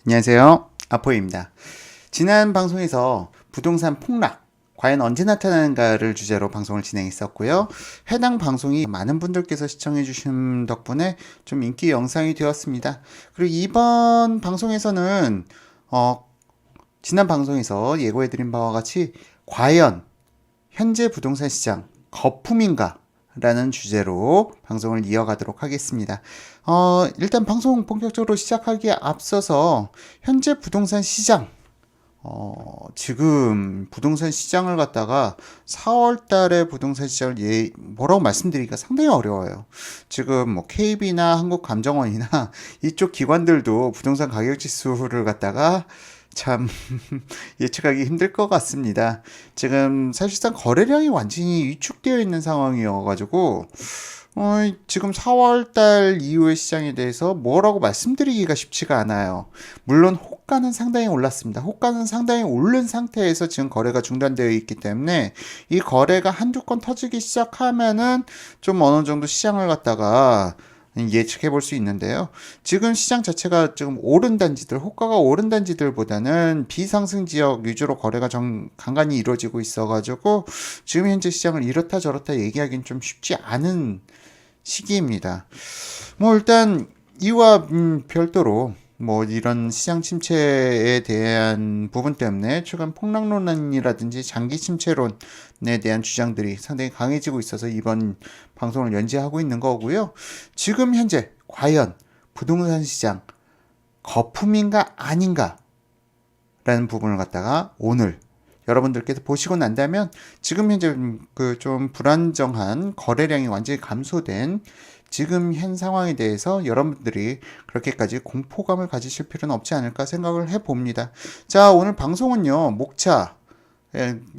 안녕하세요. 아포입니다. 지난 방송에서 부동산 폭락, 과연 언제 나타나는가를 주제로 방송을 진행했었고요. 해당 방송이 많은 분들께서 시청해 주신 덕분에 좀 인기 영상이 되었습니다. 그리고 이번 방송에서는 지난 방송에서 예고해 드린 바와 같이 과연 현재 부동산 시장 거품인가? 라는 주제로 방송을 이어가도록 하겠습니다. 일단 방송 본격적으로 시작하기에 앞서서 현재 부동산 시장, 지금 부동산 시장을 갖다가 4월 달에 부동산 시장을 뭐라고 말씀드리기가 상당히 어려워요. 지금 뭐 KB나 한국감정원이나 이쪽 기관들도 부동산 가격 지수를 갖다가 참 예측하기 힘들 것 같습니다. 지금 사실상 거래량이 완전히 위축되어 있는 상황이어가지고 지금 4월달 이후의 시장에 대해서 뭐라고 말씀드리기가 쉽지가 않아요. 물론 호가는 상당히 올랐습니다. 호가는 상당히 오른 상태에서 지금 거래가 중단되어 있기 때문에 이 거래가 한두 건 터지기 시작하면은 좀 어느 정도 시장을 갖다가 예측해 볼 수 있는데요. 지금 시장 자체가 지금 오른 단지들, 호가가 오른 단지들보다는 비상승 지역 위주로 거래가 간간히 이루어지고 있어가지고 지금 현재 시장을 이렇다 저렇다 얘기하기는 좀 쉽지 않은 시기입니다. 뭐 일단 이와 별도로 뭐 이런 시장 침체에 대한 부분 때문에 최근 폭락론이라든지 장기 침체론에 대한 주장들이 상당히 강해지고 있어서 이번 방송을 연재하고 있는 거고요. 지금 현재 과연 부동산 시장 거품인가 아닌가 라는 부분을 갖다가 오늘 여러분들께서 보시고 난다면 지금 현재 그 좀 불안정한 거래량이 완전히 감소된 지금 현 상황에 대해서 여러분들이 그렇게까지 공포감을 가지실 필요는 없지 않을까 생각을 해봅니다. 자, 오늘 방송은요, 목차.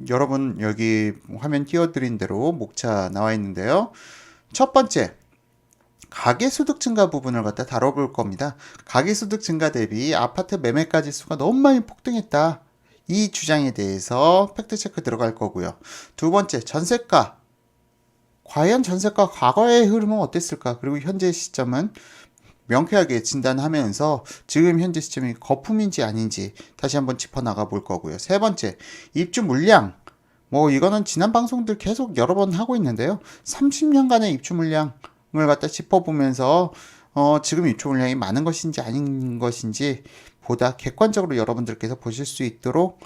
여러분 여기 화면 띄워드린 대로 목차 나와 있는데요. 첫 번째, 가계소득 증가 부분을 갖다 다뤄볼 겁니다. 가계소득 증가 대비 아파트 매매가 지수가 너무 많이 폭등했다. 이 주장에 대해서 팩트체크 들어갈 거고요. 두 번째, 전세가. 과연 전세가 과거의 흐름은 어땠을까? 그리고 현재 시점은 명쾌하게 진단하면서 지금 현재 시점이 거품인지 아닌지 다시 한번 짚어나가 볼 거고요. 세 번째, 입주 물량. 뭐 이거는 지난 방송들 계속 여러 번 하고 있는데요. 30년간의 입주 물량을 갖다 짚어보면서 지금 입주 물량이 많은 것인지 아닌 것인지 보다 객관적으로 여러분들께서 보실 수 있도록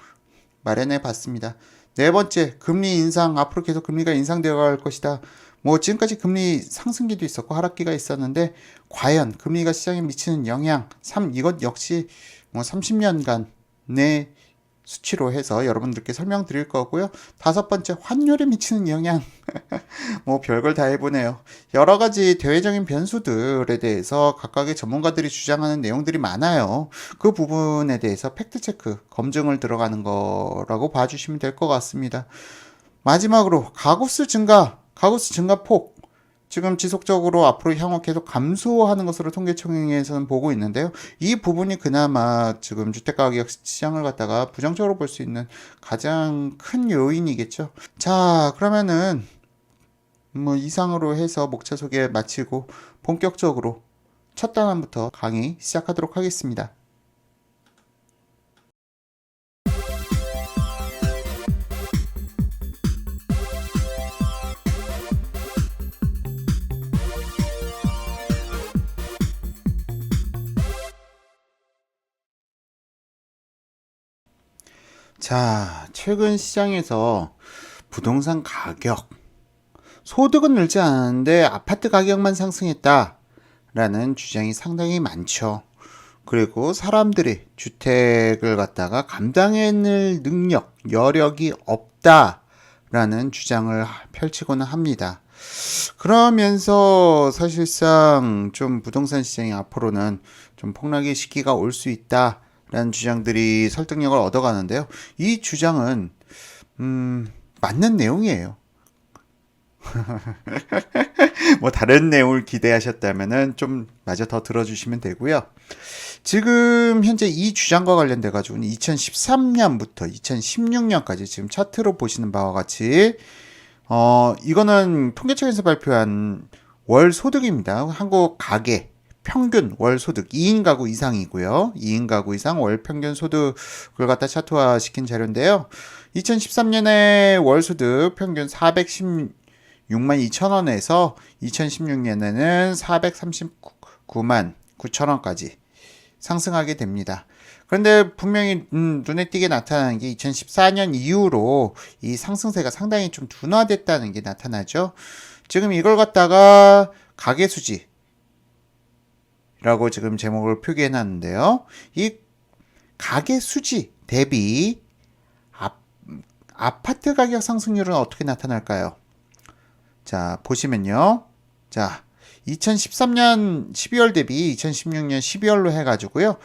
마련해 봤습니다. 네 번째, 금리 인상, 앞으로 계속 금리가 인상되어 갈 것이다. 뭐 지금까지 금리 상승기도 있었고 하락기가 있었는데 과연 금리가 시장에 미치는 영향, 이것 역시 뭐 30년간의 수치로 해서 여러분들께 설명드릴 거고요. 다섯 번째, 환율에 미치는 영향. 뭐 별걸 다 해보네요. 여러 가지 대외적인 변수들에 대해서 각각의 전문가들이 주장하는 내용들이 많아요. 그 부분에 대해서 팩트체크, 검증을 들어가는 거라고 봐주시면 될 것 같습니다. 마지막으로 가구수 증가폭. 지금 지속적으로 앞으로 향후 계속 감소하는 것으로 통계청에서는 보고 있는데요. 이 부분이 그나마 지금 주택가격 시장을 갖다가 부정적으로 볼 수 있는 가장 큰 요인이겠죠. 자, 그러면은 뭐 이상으로 해서 목차 소개 마치고 본격적으로 첫 단원부터 강의 시작하도록 하겠습니다. 자, 최근 시장에서 부동산 가격, 소득은 늘지 않았는데 아파트 가격만 상승했다 라는 주장이 상당히 많죠. 그리고 사람들이 주택을 갖다가 감당해낼 능력, 여력이 없다 라는 주장을 펼치고는 합니다. 그러면서 사실상 좀 부동산 시장이 앞으로는 좀 폭락의 시기가 올 수 있다 라는 주장들이 설득력을 얻어가는데요. 이 주장은 맞는 내용이에요. 뭐 다른 내용을 기대하셨다면은 좀 마저 더 들어주시면 되고요. 지금 현재 이 주장과 관련돼 가지고는 2013년부터 2016년까지 지금 차트로 보시는 바와 같이 이거는 통계청에서 발표한 월 소득입니다. 한국 가계 평균 월 소득 2인 가구 이상이고요. 2인 가구 이상 월 평균 소득을 갖다 차트화 시킨 자료인데요. 2013년에 월 소득 평균 416만 2천 원에서 2016년에는 439만 9천 원까지 상승하게 됩니다. 그런데 분명히 눈에 띄게 나타나는 게 2014년 이후로 이 상승세가 상당히 좀 둔화됐다는 게 나타나죠. 지금 이걸 갖다가 가계수지라고 지금 제목을 표기해 놨는데요. 이 가계수지 대비 아파트 가격 상승률은 어떻게 나타날까요? 자, 보시면요. 자, 2013년 12월 대비 2016년 12월로 해가지고요.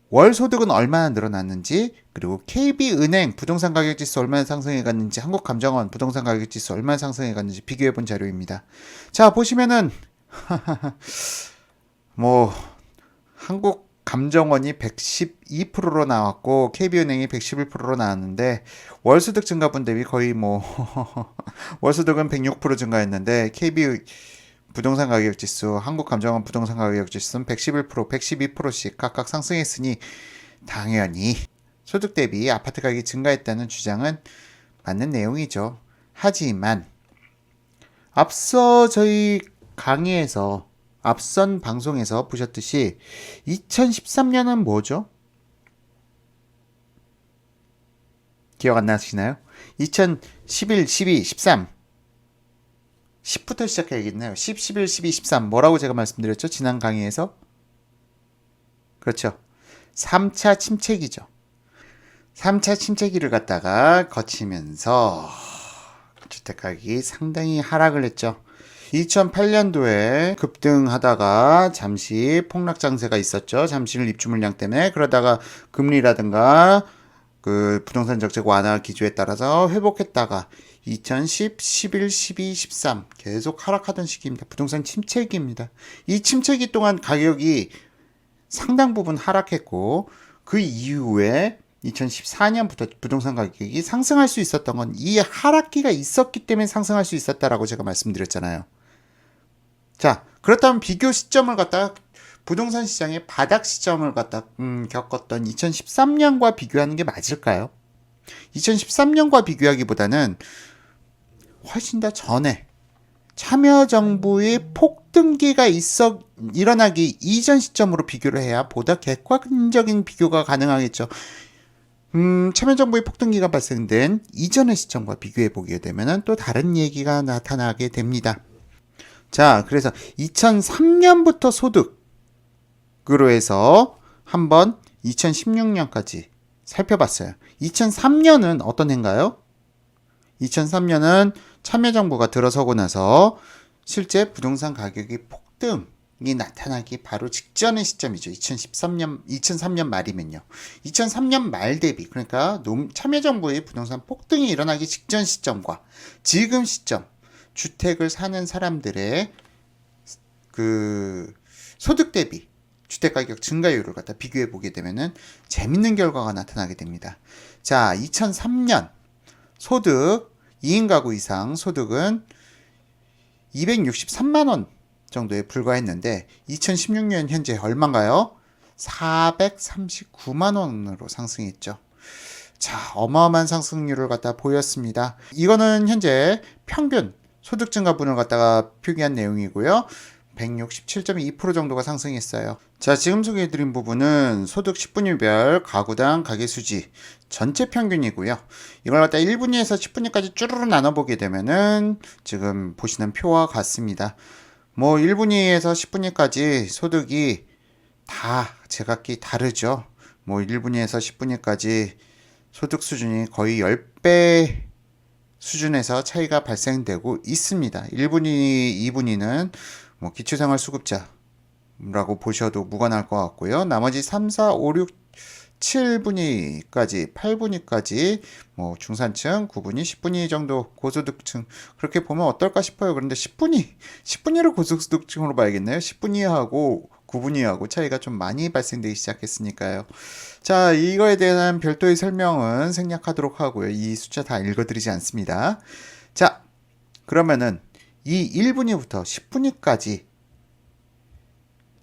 월 소득은 얼마나 늘어났는지, 그리고 KB은행 부동산 가격 지수 얼마나 상승해 갔는지, 한국감정원 부동산 가격 지수 얼마나 상승해 갔는지 비교해 본 자료입니다. 자, 보시면은 뭐 한국감정원이 112%로 나왔고 KB은행이 111%로 나왔는데 월소득 증가분 대비 거의 뭐 월소득은 106% 증가했는데 KB 부동산 가격 지수, 한국감정원 부동산 가격 지수는 111%, 112%씩 각각 상승했으니 당연히 소득 대비 아파트 가격이 증가했다는 주장은 맞는 내용이죠. 하지만 앞서 저희 강의에서 앞선 방송에서 보셨듯이 2013년은 뭐죠? 기억 안 나시나요? 2011, 12, 13 10부터 시작해야겠네요. 10, 11, 12, 13 뭐라고 제가 말씀드렸죠? 지난 강의에서? 그렇죠. 3차 침체기죠. 3차 침체기를 갖다가 거치면서 주택가격이 상당히 하락을 했죠. 2008년도에 급등하다가 잠시 폭락 장세가 있었죠. 잠시는 입주 물량 때문에. 그러다가 금리라든가 그 부동산 정책 완화 기조에 따라서 회복했다가 2010, 11, 12, 13 계속 하락하던 시기입니다. 부동산 침체기입니다. 이 침체기 동안 가격이 상당 부분 하락했고 그 이후에 2014년부터 부동산 가격이 상승할 수 있었던 건 이 하락기가 있었기 때문에 상승할 수 있었다라고 제가 말씀드렸잖아요. 자, 그렇다면 비교 시점을 갖다가 부동산 시장의 바닥 시점을 갖다 겪었던 2013년과 비교하는 게 맞을까요? 2013년과 비교하기보다는 훨씬 더 전에 참여정부의 폭등기가 일어나기 이전 시점으로 비교를 해야 보다 객관적인 비교가 가능하겠죠. 참여정부의 폭등기가 발생된 이전의 시점과 비교해 보게 되면 또 다른 얘기가 나타나게 됩니다. 자, 그래서 2003년부터 소득으로 해서 한번 2016년까지 살펴봤어요. 2003년은 어떤 해인가요? 2003년은 참여정부가 들어서고 나서 실제 부동산 가격이 폭등이 나타나기 바로 직전의 시점이죠. 2003년 말이면요. 2003년 말 대비, 그러니까 참여정부의 부동산 폭등이 일어나기 직전 시점과 지금 시점, 주택을 사는 사람들의 그 소득 대비 주택가격 증가율을 갖다 비교해 보게 되면은 재밌는 결과가 나타나게 됩니다. 자, 2003년 소득 2인 가구 이상 소득은 263만 원 정도에 불과했는데 2016년 현재 얼마인가요? 439만 원으로 상승했죠. 자, 어마어마한 상승률을 갖다 보였습니다. 이거는 현재 평균 소득 증가분을 갖다가 표기한 내용이고요. 167.2% 정도가 상승했어요. 자, 지금 소개해드린 부분은 소득 10분위별 가구당 가계수지 전체 평균이고요. 이걸 갖다 1분위에서 10분위까지 쭈르르 나눠보게 되면은 지금 보시는 표와 같습니다. 뭐 1분위에서 10분위까지 소득이 다 제각기 다르죠. 뭐 1분위에서 10분위까지 소득 수준이 거의 10배 수준에서 차이가 발생되고 있습니다. 1분위, 2분위는 뭐 기초생활수급자라고 보셔도 무관할 것 같고요. 나머지 3, 4, 5, 6, 7분위까지, 8분위까지 뭐 중산층, 9분위, 10분위 정도 고소득층 그렇게 보면 어떨까 싶어요. 그런데 10분위를 고소득층으로 봐야겠네요. 10분위하고 9분위하고 차이가 좀 많이 발생되기 시작했으니까요. 자, 이거에 대한 별도의 설명은 생략하도록 하고요. 이 숫자 다 읽어드리지 않습니다. 자, 그러면은 이 1분위부터 10분위까지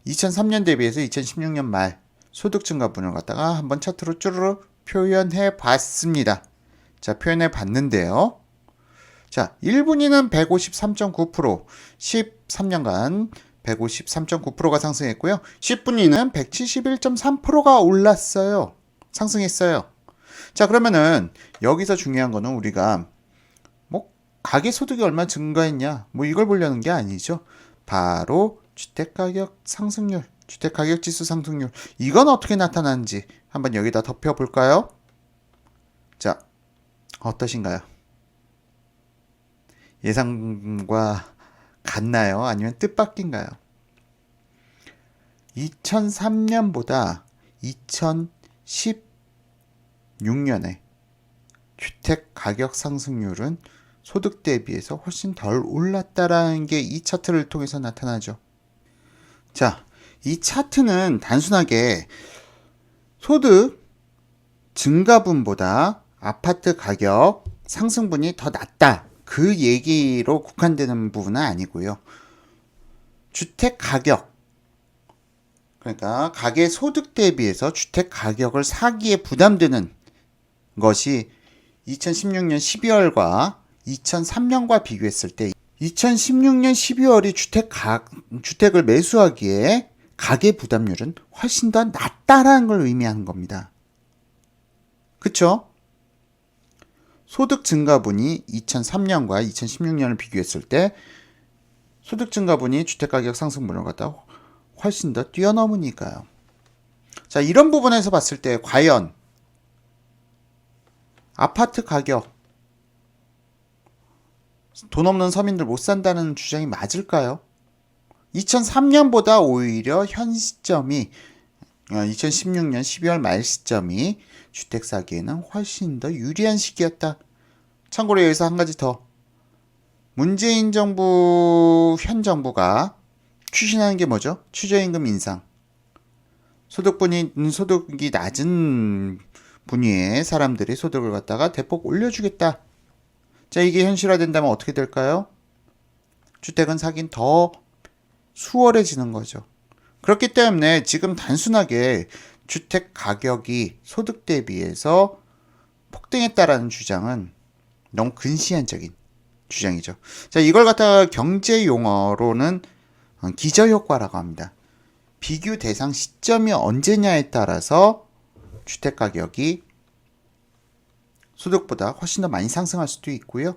2003년 대비해서 2016년 말 소득 증가분을 갖다가 한번 차트로 쭈르륵 표현해 봤습니다. 자, 표현해 봤는데요. 자, 1분위는 153.9%, 13년간 153.9%가 상승했고요. 10분위는 171.3%가 올랐어요. 상승했어요. 자, 그러면은 여기서 중요한 거는 우리가 뭐 가계 소득이 얼마 증가했냐 뭐 이걸 보려는 게 아니죠. 바로 주택가격 상승률, 주택가격 지수 상승률, 이건 어떻게 나타나는지 한번 여기다 덮여볼까요? 자, 어떠신가요? 예상과 같나요? 아니면 뜻밖인가요? 2003년보다 2016년에 주택 가격 상승률은 소득 대비해서 훨씬 덜 올랐다라는 게 이 차트를 통해서 나타나죠. 자, 이 차트는 단순하게 소득 증가분보다 아파트 가격 상승분이 더 낮다, 그 얘기로 국한되는 부분은 아니고요. 주택 가격, 그러니까 가계 소득 대비해서 주택 가격을 사기에 부담되는 것이 2016년 12월과 2003년과 비교했을 때 2016년 12월이 주택을 매수하기에 가계 부담률은 훨씬 더 낮다라는 걸 의미하는 겁니다. 그쵸? 소득 증가분이 2003년과 2016년을 비교했을 때 소득 증가분이 주택가격 상승분을 갖다 훨씬 더 뛰어넘으니까요. 자, 이런 부분에서 봤을 때 과연 아파트 가격, 돈 없는 서민들 못 산다는 주장이 맞을까요? 2003년보다 오히려 현 시점이 2016년 12월 말 시점이 주택 사기에는 훨씬 더 유리한 시기였다. 참고로 여기서 한 가지 더. 문재인 정부, 현 정부가 추진하는 게 뭐죠? 최저임금 인상. 소득이 낮은 분위의 사람들의 소득을 갖다가 대폭 올려주겠다. 자, 이게 현실화된다면 어떻게 될까요? 주택은 사긴 더 수월해지는 거죠. 그렇기 때문에 지금 단순하게 주택 가격이 소득 대비해서 폭등했다라는 주장은 너무 근시안적인 주장이죠. 자, 이걸 갖다가 경제 용어로는 기저효과라고 합니다. 비교 대상 시점이 언제냐에 따라서 주택 가격이 소득보다 훨씬 더 많이 상승할 수도 있고요.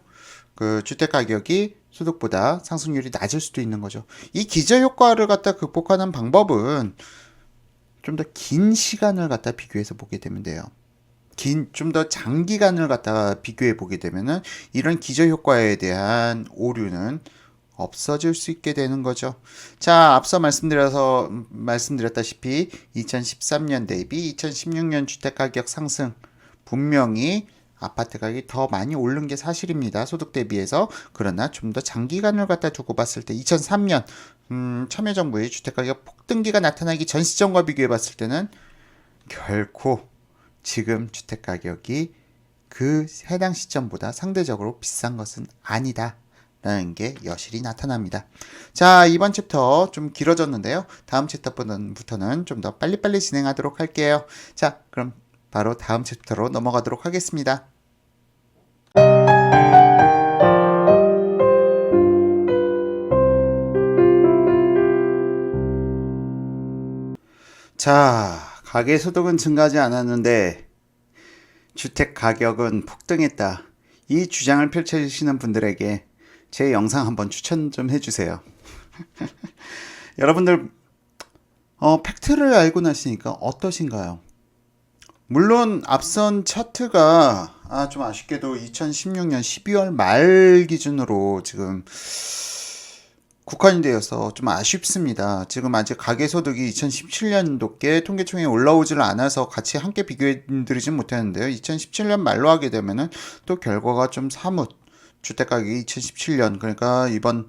그 주택 가격이 소득보다 상승률이 낮을 수도 있는 거죠. 이 기저효과를 갖다 극복하는 방법은 좀 더 긴 시간을 갖다 비교해서 보게 되면 돼요. 좀 더 장기간을 갖다가 비교해 보게 되면은 이런 기저효과에 대한 오류는 없어질 수 있게 되는 거죠. 자, 앞서 말씀드렸다시피 2013년 대비 2016년 주택가격 상승, 분명히 아파트 가격이 더 많이 오른 게 사실입니다. 소득 대비해서. 그러나 좀 더 장기간을 갖다 두고 봤을 때 2003년 참여정부의 주택가격 폭등기가 나타나기 전 시점과 비교해 봤을 때는 결코 지금 주택가격이 그 해당 시점보다 상대적으로 비싼 것은 아니다 라는 게 여실히 나타납니다. 자, 이번 챕터 좀 길어졌는데요. 다음 챕터부터는 좀 더 빨리빨리 진행하도록 할게요. 자, 그럼 바로 다음 챕터로 넘어가도록 하겠습니다. 자, 가계 소득은 증가하지 않았는데 주택 가격은 폭등했다. 이 주장을 펼쳐주시는 분들에게 제 영상 한번 추천 좀 해주세요. 여러분들 팩트를 알고 나시니까 어떠신가요? 물론 앞선 차트가 좀 아쉽게도 2016년 12월 말 기준으로 지금 국한이 되어서 좀 아쉽습니다. 지금 아직 가계소득이 2017년도께 통계청에 올라오질 않아서 같이 함께 비교해 드리진 못했는데요. 2017년 말로 하게 되면은 또 결과가 좀 사뭇, 주택가격이 2017년, 그러니까 이번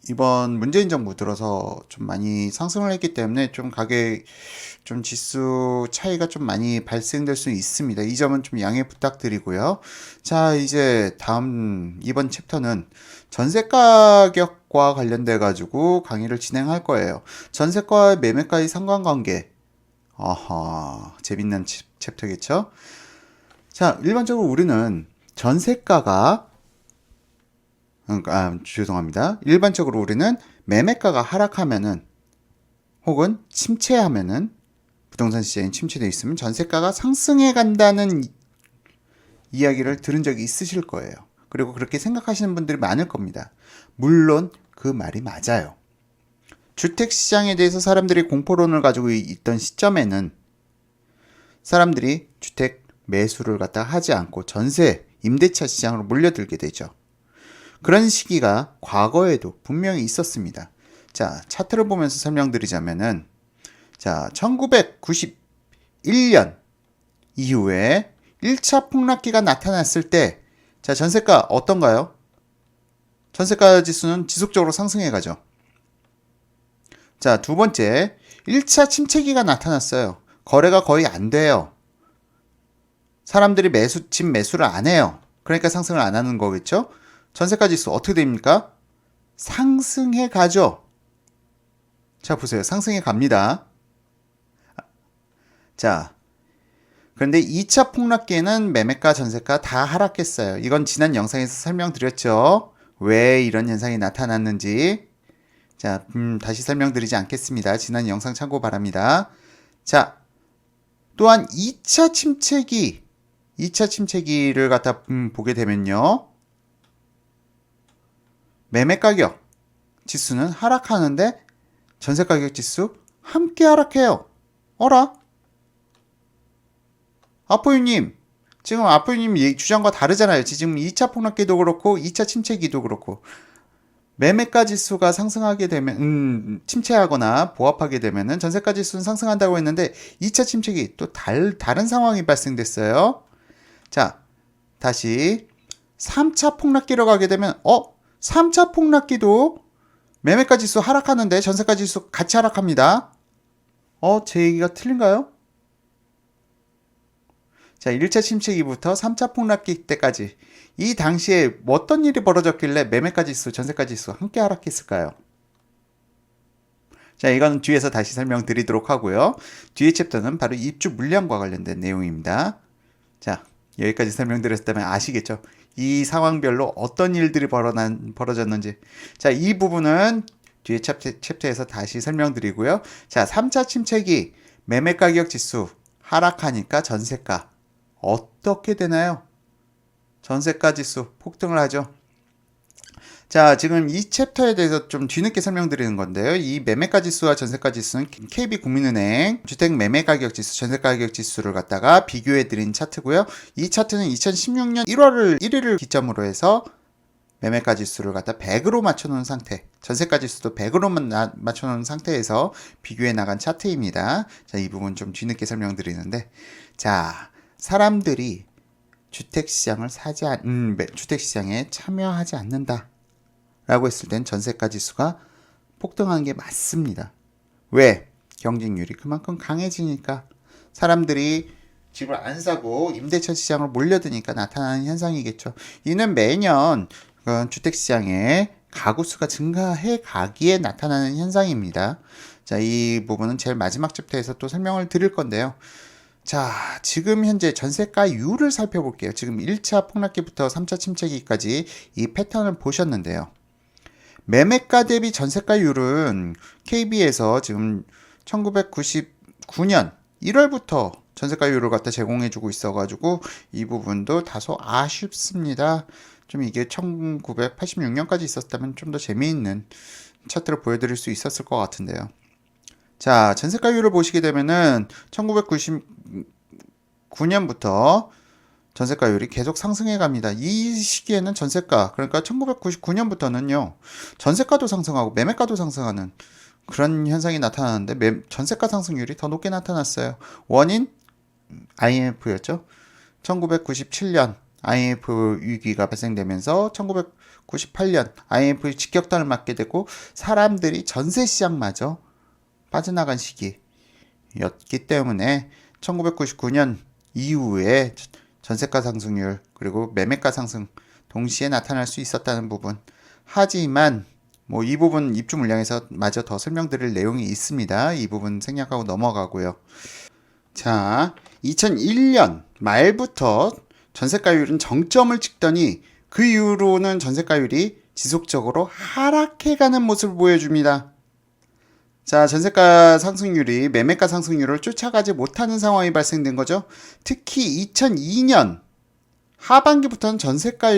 이번 문재인 정부 들어서 좀 많이 상승을 했기 때문에 좀 가격 좀 지수 차이가 좀 많이 발생될 수 있습니다. 이 점은 좀 양해 부탁드리고요. 자, 이제 다음 이번 챕터는 전세 가격과 관련돼 가지고 강의를 진행할 거예요. 전세가와 매매가의 상관관계. 아하, 재밌는 챕터겠죠? 자, 일반적으로 우리는 전세가가 죄송합니다. 일반적으로 우리는 매매가가 하락하면은 혹은 침체하면은 부동산 시장이 침체되어 있으면 전세가가 상승해 간다는 이야기를 들은 적이 있으실 거예요. 그리고 그렇게 생각하시는 분들이 많을 겁니다. 물론 그 말이 맞아요. 주택 시장에 대해서 사람들이 공포론을 가지고 있던 시점에는 사람들이 주택 매수를 갖다 하지 않고 전세, 임대차 시장으로 몰려들게 되죠. 그런 시기가 과거에도 분명히 있었습니다. 자, 차트를 보면서 설명드리자면은, 자, 1991년 이후에 1차 폭락기가 나타났을 때, 자, 전세가 어떤가요? 전세가 지수는 지속적으로 상승해 가죠. 자, 두 번째, 1차 침체기가 나타났어요. 거래가 거의 안 돼요. 사람들이 집 매수를 안 해요. 그러니까 상승을 안 하는 거겠죠? 전세가 지수 어떻게 됩니까? 상승해 가죠. 자, 보세요. 상승해 갑니다. 자, 그런데 2차 폭락기에는 매매가, 전세가 다 하락했어요. 이건 지난 영상에서 설명드렸죠. 왜 이런 현상이 나타났는지. 자, 다시 설명드리지 않겠습니다. 지난 영상 참고 바랍니다. 자, 또한 2차 침체기를 갖다 보게 되면요. 매매가격 지수는 하락하는데 전세가격 지수 함께 하락해요. 어라? 아포유님, 지금 아포유님 주장과 다르잖아요. 지금 2차 폭락기도 그렇고 2차 침체기도 그렇고 매매가 지수가 상승하게 되면 침체하거나 보합하게 되면은 전세가 지수는 상승한다고 했는데 2차 침체기 또 다른 상황이 발생됐어요. 자, 다시 3차 폭락기로 가게 되면 3차 폭락기도 매매가 지수 하락하는데 전세가 지수 같이 하락합니다. 제 얘기가 틀린가요? 자, 1차 침체기부터 3차 폭락기 때까지 이 당시에 어떤 일이 벌어졌길래 매매가 지수, 전세가 지수 함께 하락했을까요? 자, 이건 뒤에서 다시 설명드리도록 하고요. 뒤에 챕터는 바로 입주 물량과 관련된 내용입니다. 자, 여기까지 설명드렸다면 아시겠죠? 이 상황별로 어떤 일들이 벌어졌는지. 자, 이 부분은 뒤에 챕터에서 다시 설명드리고요. 자, 3차 침체기 매매가격 지수 하락하니까 전세가 어떻게 되나요? 전세가 지수 폭등을 하죠. 자, 지금 이 챕터에 대해서 좀 뒤늦게 설명드리는 건데요. 이 매매가 지수와 전세가 지수는 KB국민은행 주택 매매가격 지수, 전세가격 지수를 갖다가 비교해 드린 차트고요. 이 차트는 2016년 1월 1일을 기점으로 해서 매매가 지수를 갖다 100으로 맞춰놓은 상태, 전세가 지수도 100으로 맞춰놓은 상태에서 비교해 나간 차트입니다. 자, 이 부분 좀 뒤늦게 설명드리는데, 자, 사람들이 주택시장에 참여하지 않는다 라고 했을 땐 전세가 지수가 폭등하는 게 맞습니다. 왜? 경쟁률이 그만큼 강해지니까 사람들이 집을 안 사고 임대차 시장으로 몰려드니까 나타나는 현상이겠죠. 이는 매년 주택시장에 가구 수가 증가해 가기에 나타나는 현상입니다. 자, 이 부분은 제일 마지막 챕터에서 또 설명을 드릴 건데요. 자, 지금 현재 전세가율을 살펴볼게요. 지금 1차 폭락기부터 3차 침체기까지 이 패턴을 보셨는데요. 매매가 대비 전세가율은 KB에서 지금 1999년 1월부터 전세가율을 갖다 제공해주고 있어가지고 이 부분도 다소 아쉽습니다. 좀 이게 1986년까지 있었다면 좀 더 재미있는 차트를 보여드릴 수 있었을 것 같은데요. 자, 전세가율을 보시게 되면은 1999년부터 전세가율이 계속 상승해 갑니다. 이 시기에는 전세가, 그러니까 1999년부터는요, 전세가도 상승하고 매매가도 상승하는 그런 현상이 나타나는데 전세가 상승률이 더 높게 나타났어요. 원인 IMF였죠. 1997년 IMF 위기가 발생되면서 98년 IMF 직격탄을 맞게 되고 사람들이 전세 시장마저 빠져나간 시기였기 때문에 1999년 이후에 전세가 상승률 그리고 매매가 상승 동시에 나타날 수 있었다는 부분. 하지만 뭐 이 부분 입주 물량에서 마저 더 설명드릴 내용이 있습니다. 이 부분 생략하고 넘어가고요. 자, 2001년 말부터 전세가율은 정점을 찍더니 그 이후로는 전세가율이 지속적으로 하락해가는 모습을 보여줍니다. 자, 전세가 상승률이 매매가 상승률을 쫓아가지 못하는 상황이 발생된 거죠. 특히 2002년 하반기부터는 전세가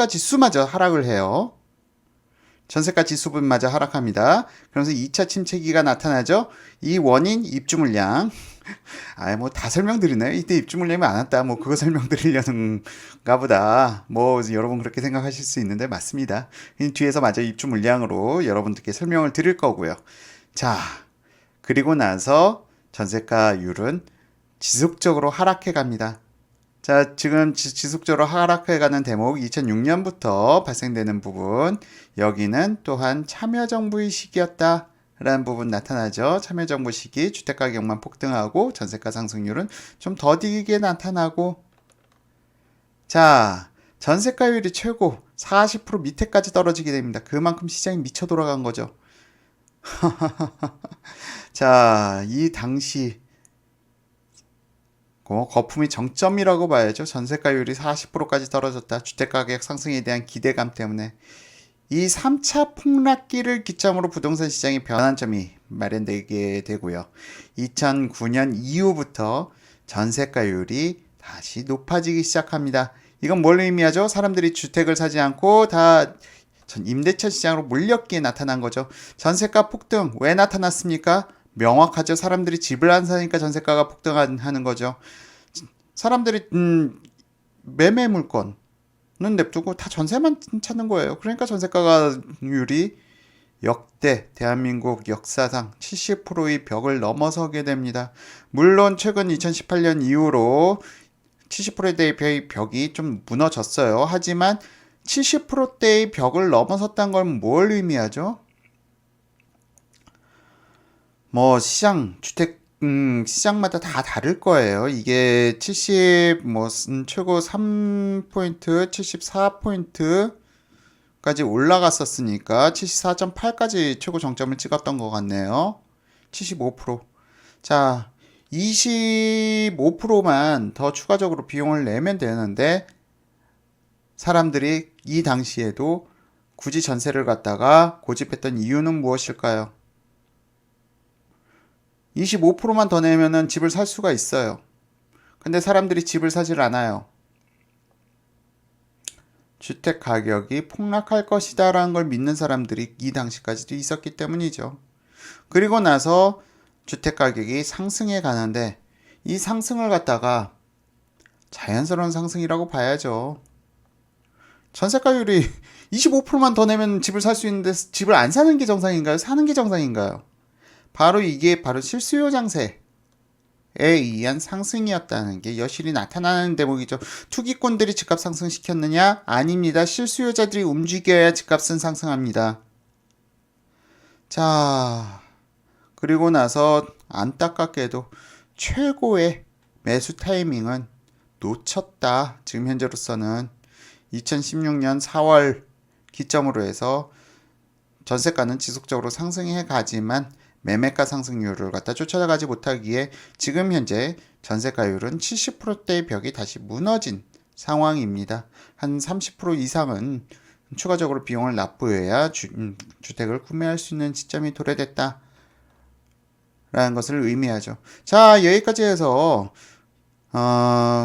지수마저 하락을 해요. 전세가 지수분마저 하락합니다. 그러면서 2차 침체기가 나타나죠. 이 원인 입주 물량. 뭐 다 설명드리네요. 이때 입주 물량이 많았다. 뭐 그거 설명드리려는가 보다. 뭐 여러분 그렇게 생각하실 수 있는데 맞습니다. 뒤에서 마저 입주 물량으로 여러분들께 설명을 드릴 거고요. 자, 그리고 나서 전세가율은 지속적으로 하락해 갑니다. 자, 지금 지속적으로 하락해가는 대목 2006년부터 발생되는 부분, 여기는 또한 참여정부의 시기였다 라는 부분 나타나죠. 참여정부 시기 주택가격만 폭등하고 전세가 상승률은 좀 더디게 나타나고, 자, 전세가율이 최고 40% 밑에까지 떨어지게 됩니다. 그만큼 시장이 미쳐 돌아간 거죠. 자, 이 당시 거품이 정점이라고 봐야죠. 전세가율이 40%까지 떨어졌다. 주택가격 상승에 대한 기대감 때문에. 이 3차 폭락기를 기점으로 부동산 시장이 변환점이 마련되게 되고요. 2009년 이후부터 전세가율이 다시 높아지기 시작합니다. 이건 뭘 의미하죠? 사람들이 주택을 사지 않고 다 임대차 시장으로 몰렸기에 나타난 거죠. 전세가 폭등 왜 나타났습니까? 명확하죠. 사람들이 집을 안 사니까 전세가가 폭등하는 거죠. 사람들이 매매 물건은 냅두고 다 전세만 찾는 거예요. 그러니까 전세가율이 역대 대한민국 역사상 70%의 벽을 넘어서게 됩니다. 물론 최근 2018년 이후로 70%대의 벽이 좀 무너졌어요. 하지만 70%대의 벽을 넘어섰다는 건 뭘 의미하죠? 뭐 시장마다 다 다를 거예요. 이게 최고 3포인트, 74포인트까지 올라갔었으니까 74.8까지 최고 정점을 찍었던 것 같네요. 75%. 자, 25%만 더 추가적으로 비용을 내면 되는데 사람들이 이 당시에도 굳이 전세를 갖다가 고집했던 이유는 무엇일까요? 25%만 더 내면은 집을 살 수가 있어요. 근데 사람들이 집을 사질 않아요. 주택 가격이 폭락할 것이다 라는 걸 믿는 사람들이 이 당시까지도 있었기 때문이죠. 그리고 나서 주택 가격이 상승해 가는데 이 상승을 갖다가 자연스러운 상승이라고 봐야죠. 전세가율이 25%만 더 내면 집을 살 수 있는데 집을 안 사는 게 정상인가요? 사는 게 정상인가요? 이게 바로 실수요 장세에 의한 상승이었다는 게 여실히 나타나는 대목이죠. 투기꾼들이 집값 상승시켰느냐? 아닙니다. 실수요자들이 움직여야 집값은 상승합니다. 자, 그리고 나서 안타깝게도 최고의 매수 타이밍은 놓쳤다. 지금 현재로서는 2016년 4월 기점으로 해서 전세가는 지속적으로 상승해 가지만 매매가 상승률을 갖다 쫓아가지 못하기에 지금 현재 전세가율은 70%대의 벽이 다시 무너진 상황입니다. 한 30% 이상은 추가적으로 비용을 납부해야 주택을 구매할 수 있는 시점이 도래됐다 라는 것을 의미하죠. 자, 여기까지 해서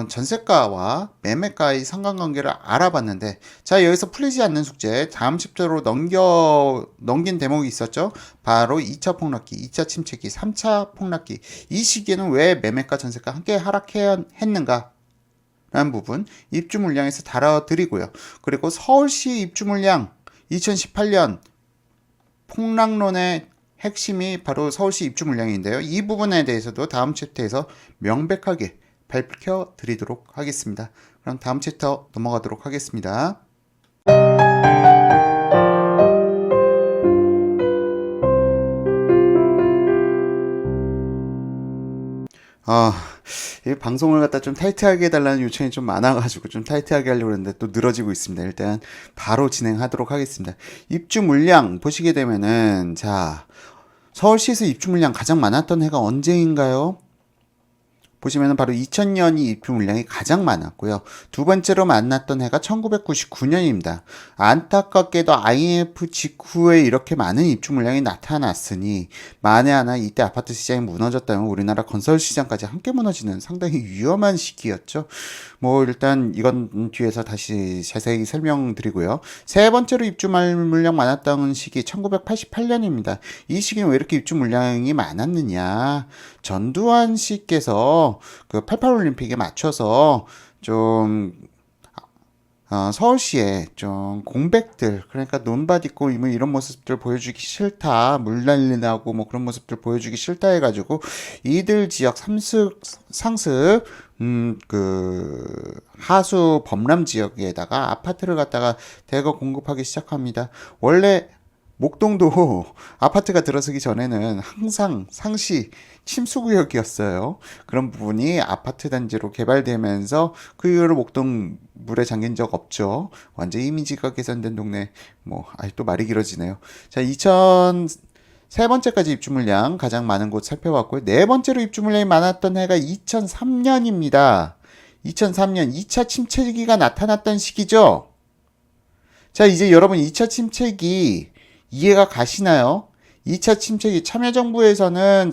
전세가와 매매가의 상관관계를 알아봤는데, 자, 여기서 풀리지 않는 숙제, 다음 챕터로 넘긴 대목이 있었죠. 바로 2차 폭락기, 2차 침체기, 3차 폭락기. 이 시기에는 왜 매매가 전세가 함께 하락해야 했는가? 라는 부분, 입주 물량에서 다뤄드리고요. 그리고 서울시 입주 물량, 2018년 폭락론의 핵심이 바로 서울시 입주 물량인데요. 이 부분에 대해서도 다음 챕터에서 명백하게 밝혀드리도록 하겠습니다. 그럼 다음 챕터 넘어가도록 하겠습니다. 아, 이 방송을 갖다 좀 타이트하게 해달라는 요청이 좀 많아가지고 좀 타이트하게 하려고 했는데 또 늘어지고 있습니다. 일단 바로 진행하도록 하겠습니다. 입주 물량 보시게 되면은, 자, 서울시에서 입주 물량 가장 많았던 해가 언제인가요? 보시면은 바로 2000년이 입주 물량이 가장 많았고요. 두 번째로 만났던 해가 1999년입니다. 안타깝게도 IMF 직후에 이렇게 많은 입주 물량이 나타났으니 만에 하나 이때 아파트 시장이 무너졌다면 우리나라 건설 시장까지 함께 무너지는 상당히 위험한 시기였죠. 뭐 일단 이건 뒤에서 다시 자세히 설명드리고요. 세 번째로 입주 물량 많았던 시기 1988년입니다. 이 시기는 왜 이렇게 입주 물량이 많았느냐? 전두환 씨께서 그 88 올림픽에 맞춰서 좀 서울시에 좀 공백들, 그러니까 논밭 있고 뭐 이런 모습들 보여주기 싫다, 물 날리나고 뭐 그런 모습들 보여주기 싫다 해가지고 이들 지역 상습 그 하수 범람 지역에다가 아파트를 갖다가 대거 공급하기 시작합니다. 원래 목동도 아파트가 들어서기 전에는 항상 상시 침수구역이었어요. 그런 부분이 아파트 단지로 개발되면서 그 이후로 목동 물에 잠긴 적 없죠. 완전 이미지가 개선된 동네. 뭐, 또 말이 길어지네요. 자, 2000 세 번째까지 입주 물량 가장 많은 곳 살펴봤고요. 네 번째로 입주 물량이 많았던 해가 2003년입니다. 2003년 2차 침체기가 나타났던 시기죠. 자, 이제 여러분 2차 침체기 이해가 가시나요? 2차 침체기 참여정부에서는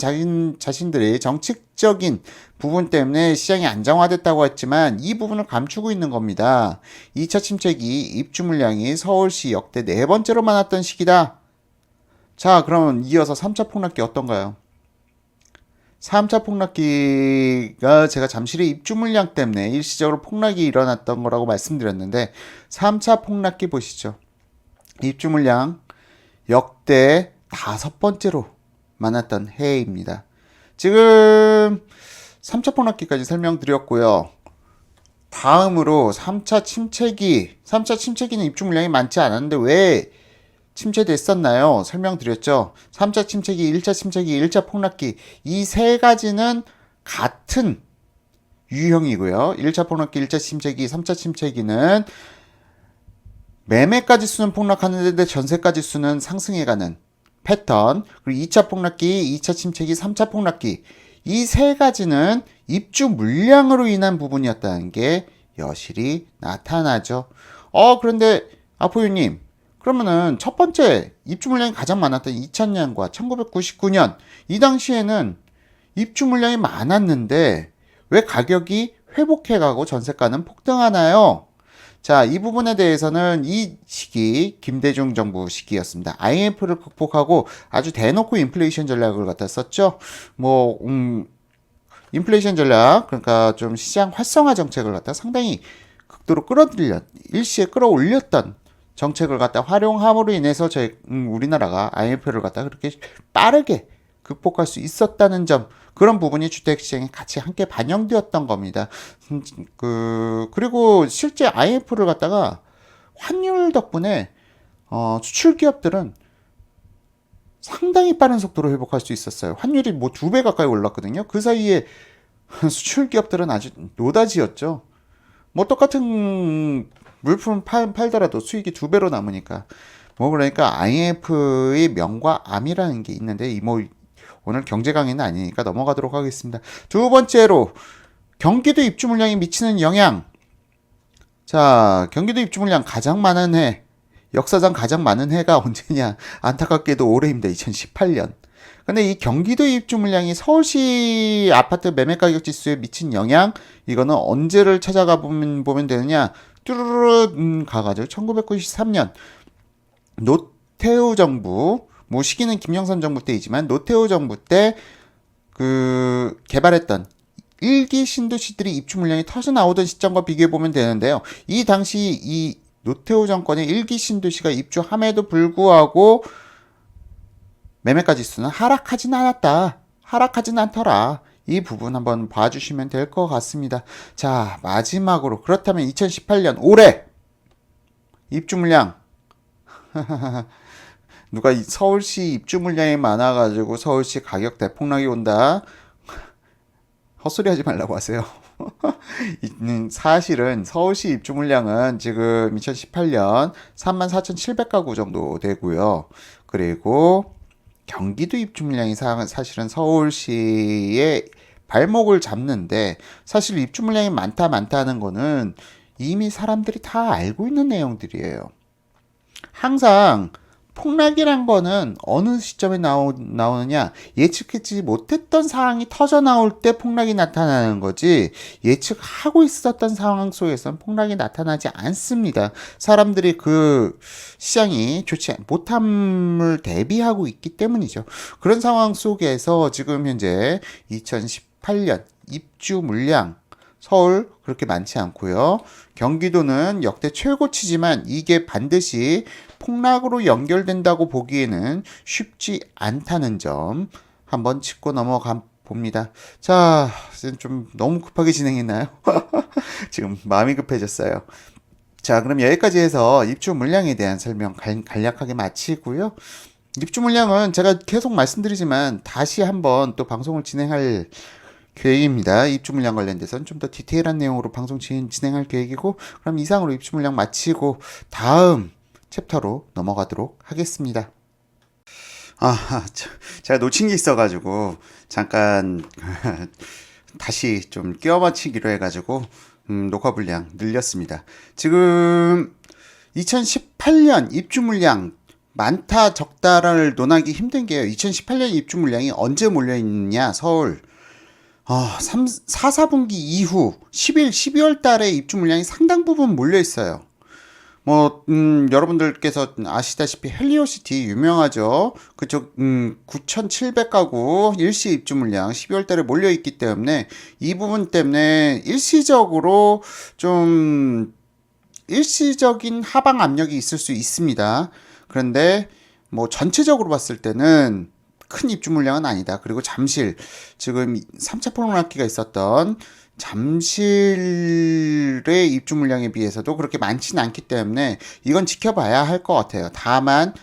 자신들의 정책적인 부분 때문에 시장이 안정화됐다고 했지만 이 부분을 감추고 있는 겁니다. 2차 침체기 입주 물량이 서울시 역대 네 번째로 많았던 시기다. 자, 그럼 이어서 3차 폭락기 어떤가요? 3차 폭락기가 제가 잠실의 입주 물량 때문에 일시적으로 폭락이 일어났던 거라고 말씀드렸는데 3차 폭락기 보시죠. 입주 물량 역대 5번째로 많았던 해입니다. 지금 3차 폭락기까지 설명드렸고요. 다음으로 3차 침체기는 입주 물량이 많지 않았는데 왜 침체됐었나요? 설명드렸죠. 3차 침체기, 1차 침체기, 1차 폭락기 이 세 가지는 같은 유형이고요. 1차 폭락기, 1차 침체기, 3차 침체기는 매매까지 수는 폭락하는데 전세까지 수는 상승해가는 패턴. 그리고 2차 폭락기, 2차 침체기, 3차 폭락기 이 세 가지는 입주 물량으로 인한 부분이었다는 게 여실히 나타나죠. 그런데 아포유님, 그러면은 첫 번째 입주 물량이 가장 많았던 2000년과 1999년 이 당시에는 입주 물량이 많았는데 왜 가격이 회복해가고 전세가는 폭등하나요? 자, 이 부분에 대해서는 이 시기 김대중 정부 시기였습니다. IMF를 극복하고 아주 대놓고 인플레이션 전략을 갖다 썼죠. 뭐 인플레이션 전략, 그러니까 좀 시장 활성화 정책을 갖다 상당히 극도로 일시에 끌어올렸던 정책을 갖다 활용함으로 인해서 우리나라가 IMF를 갖다 그렇게 빠르게 극복할 수 있었다는 점, 그런 부분이 주택시장에 같이 함께 반영되었던 겁니다. 그리고 실제 IMF를 갖다가 환율 덕분에 수출 기업들은 상당히 빠른 속도로 회복할 수 있었어요. 환율이 뭐 2배 가까이 올랐거든요. 그 사이에 수출 기업들은 아주 노다지였죠. 뭐 똑같은 물품 팔더라도 수익이 2배로 남으니까. 뭐 그러니까 IMF의 명과 암이라는 게 있는데 오늘 경제 강의는 아니니까 넘어가도록 하겠습니다. 두 번째로 경기도 입주 물량이 미치는 영향. 자, 경기도 입주 물량 가장 많은 해, 역사상 가장 많은 해가 언제냐? 안타깝게도 올해입니다. 2018년. 근데 이 경기도 입주 물량이 서울시 아파트 매매 가격 지수에 미친 영향, 이거는 언제를 찾아가 보면 되느냐? 뚜루루 가가지고 1993년 노태우 정부, 뭐 시기는 김영삼 정부 때이지만 노태우 정부 때 개발했던 일기 신도시들이 입주 물량이 터져 나오던 시점과 비교해 보면 되는데요. 이 당시 이 노태우 정권의 일기 신도시가 입주함에도 불구하고 매매가 지수는 하락하진 않았다. 하락하진 않더라. 이 부분 한번 봐주시면 될 것 같습니다. 자, 마지막으로 그렇다면 2018년 올해 입주 물량 누가 서울시 입주 물량이 많아가지고 서울시 가격 대폭락이 온다. 헛소리 하지 말라고 하세요. 사실은 서울시 입주 물량은 지금 2018년 34,700가구 정도 되고요. 그리고 경기도 입주 물량이 사실은 서울시의 발목을 잡는데, 사실 입주 물량이 많다는 거는 이미 사람들이 다 알고 있는 내용들이에요. 항상 폭락이란 거는 어느 시점에 나오느냐, 예측하지 못했던 상황이 터져 나올 때 폭락이 나타나는 거지, 예측하고 있었던 상황 속에서는 폭락이 나타나지 않습니다. 사람들이 그 시장이 좋지 못함을 대비하고 있기 때문이죠. 그런 상황 속에서 지금 현재 2018년 입주 물량, 서울 그렇게 많지 않고요. 경기도는 역대 최고치지만 이게 반드시 폭락으로 연결된다고 보기에는 쉽지 않다는 점 한번 짚고 넘어가 봅니다. 자, 좀 너무 급하게 진행했나요? 지금 마음이 급해졌어요. 자, 그럼 여기까지 해서 입주 물량에 대한 설명 간략하게 마치고요. 입주 물량은 제가 계속 말씀드리지만 다시 한번 또 방송을 진행할 계획입니다. 입주 물량 관련돼서는 좀 더 디테일한 내용으로 방송 진행할 계획이고, 그럼 이상으로 입주 물량 마치고 다음 챕터로 넘어가도록 하겠습니다. 제가 놓친 게 있어가지고 잠깐 다시 좀 끼워 맞추기로 해가지고 녹화 분량 늘렸습니다. 지금 2018년 입주 물량 많다 적다를 논하기 힘든 게요. 2018년 입주 물량이 언제 몰려있느냐, 서울 4, 4분기 이후 12월 달에 입주 물량이 상당 부분 몰려 있어요. 여러분들께서 아시다시피 헬리오시티 유명하죠. 그쪽 9,700가구 일시 입주 물량 12월 달에 몰려 있기 때문에 이 부분 때문에 일시적으로 좀 일시적인 하방 압력이 있을 수 있습니다. 그런데 전체적으로 봤을 때는 큰 입주 물량은 아니다. 그리고 잠실, 지금 3차 폭락기가 있었던 잠실의 입주 물량에 비해서도 그렇게 많지는 않기 때문에 이건 지켜봐야 할 것 같아요. 다만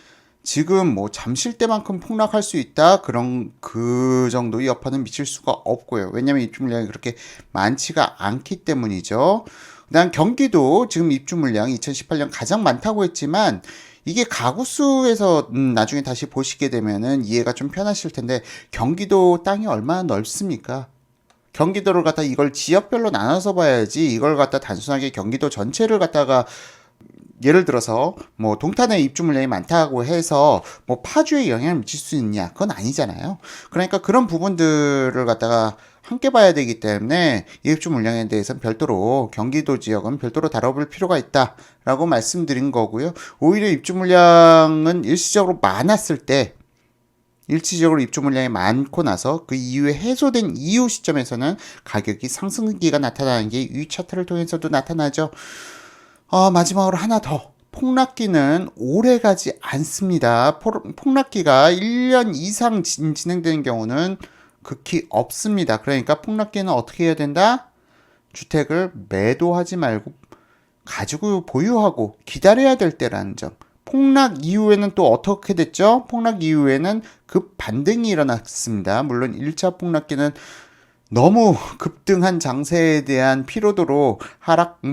지금 잠실 때만큼 폭락할 수 있다, 그 정도의 여파는 미칠 수가 없고요. 왜냐면 입주 물량이 그렇게 많지가 않기 때문이죠. 그다음 경기도 지금 입주 물량 2018년 가장 많다고 했지만 이게 가구 수에서 나중에 다시 보시게 되면은 이해가 좀 편하실 텐데, 경기도 땅이 얼마나 넓습니까? 경기도를 갖다 이걸 지역별로 나눠서 봐야지, 이걸 갖다 단순하게 경기도 전체를 갖다가 예를 들어서 동탄에 입주 물량이 많다고 해서 파주에 영향을 미칠 수 있냐, 그건 아니잖아요. 그러니까 그런 부분들을 갖다가 함께 봐야 되기 때문에 입주 물량에 대해서는 별도로, 경기도 지역은 별도로 다뤄볼 필요가 있다라고 말씀드린 거고요. 오히려 입주 물량은 일시적으로 많았을 때, 일시적으로 입주 물량이 많고 나서 그 이후에 해소된 이후 시점에서는 가격이 상승기가 나타나는 게 이 차트를 통해서도 나타나죠. 마지막으로 하나 더. 폭락기는 오래 가지 않습니다. 폭락기가 1년 이상 진행되는 경우는 극히 없습니다. 그러니까 폭락기는 어떻게 해야 된다? 주택을 매도하지 말고 가지고 보유하고 기다려야 될 때라는 점. 폭락 이후에는 또 어떻게 됐죠? 폭락 이후에는 급 반등이 일어났습니다. 물론 1차 폭락기는 너무 급등한 장세에 대한 피로도로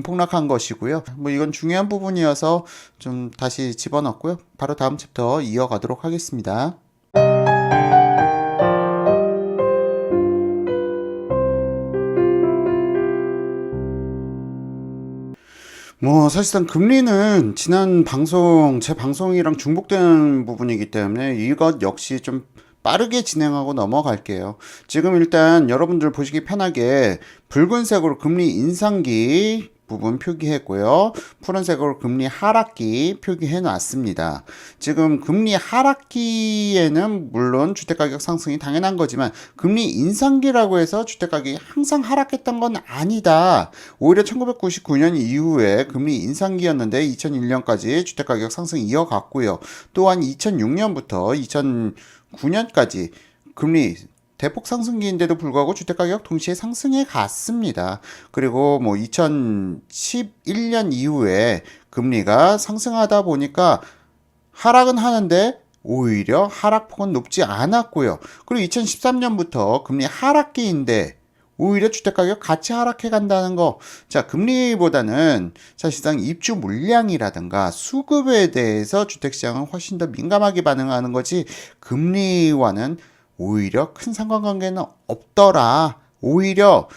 폭락한 것이고요. 이건 중요한 부분이어서 좀 다시 집어넣고요. 바로 다음 챕터 이어가도록 하겠습니다. 사실상 금리는 지난 제 방송이랑 중복되는 부분이기 때문에 이것 역시 좀 빠르게 진행하고 넘어갈게요. 지금 일단 여러분들 보시기 편하게 붉은색으로 금리 인상기 부분 표기했고요. 푸른색으로 금리 하락기 표기해 놨습니다. 지금 금리 하락기에는 물론 주택가격 상승이 당연한 거지만 금리 인상기라고 해서 주택가격이 항상 하락했던 건 아니다. 오히려 1999년 이후에 금리 인상기였는데 2001년까지 주택가격 상승 이어갔고요. 또한 2006년부터 2009년까지 금리 대폭 상승기인데도 불구하고 주택가격 동시에 상승해 갔습니다. 그리고 2011년 이후에 금리가 상승하다 보니까 하락은 하는데 오히려 하락폭은 높지 않았고요. 그리고 2013년부터 금리 하락기인데 오히려 주택가격 같이 하락해 간다는 거. 자, 금리보다는 사실상 입주 물량이라든가 수급에 대해서 주택시장은 훨씬 더 민감하게 반응하는 거지 금리와는 오히려 큰 상관관계는 없더라. 오히려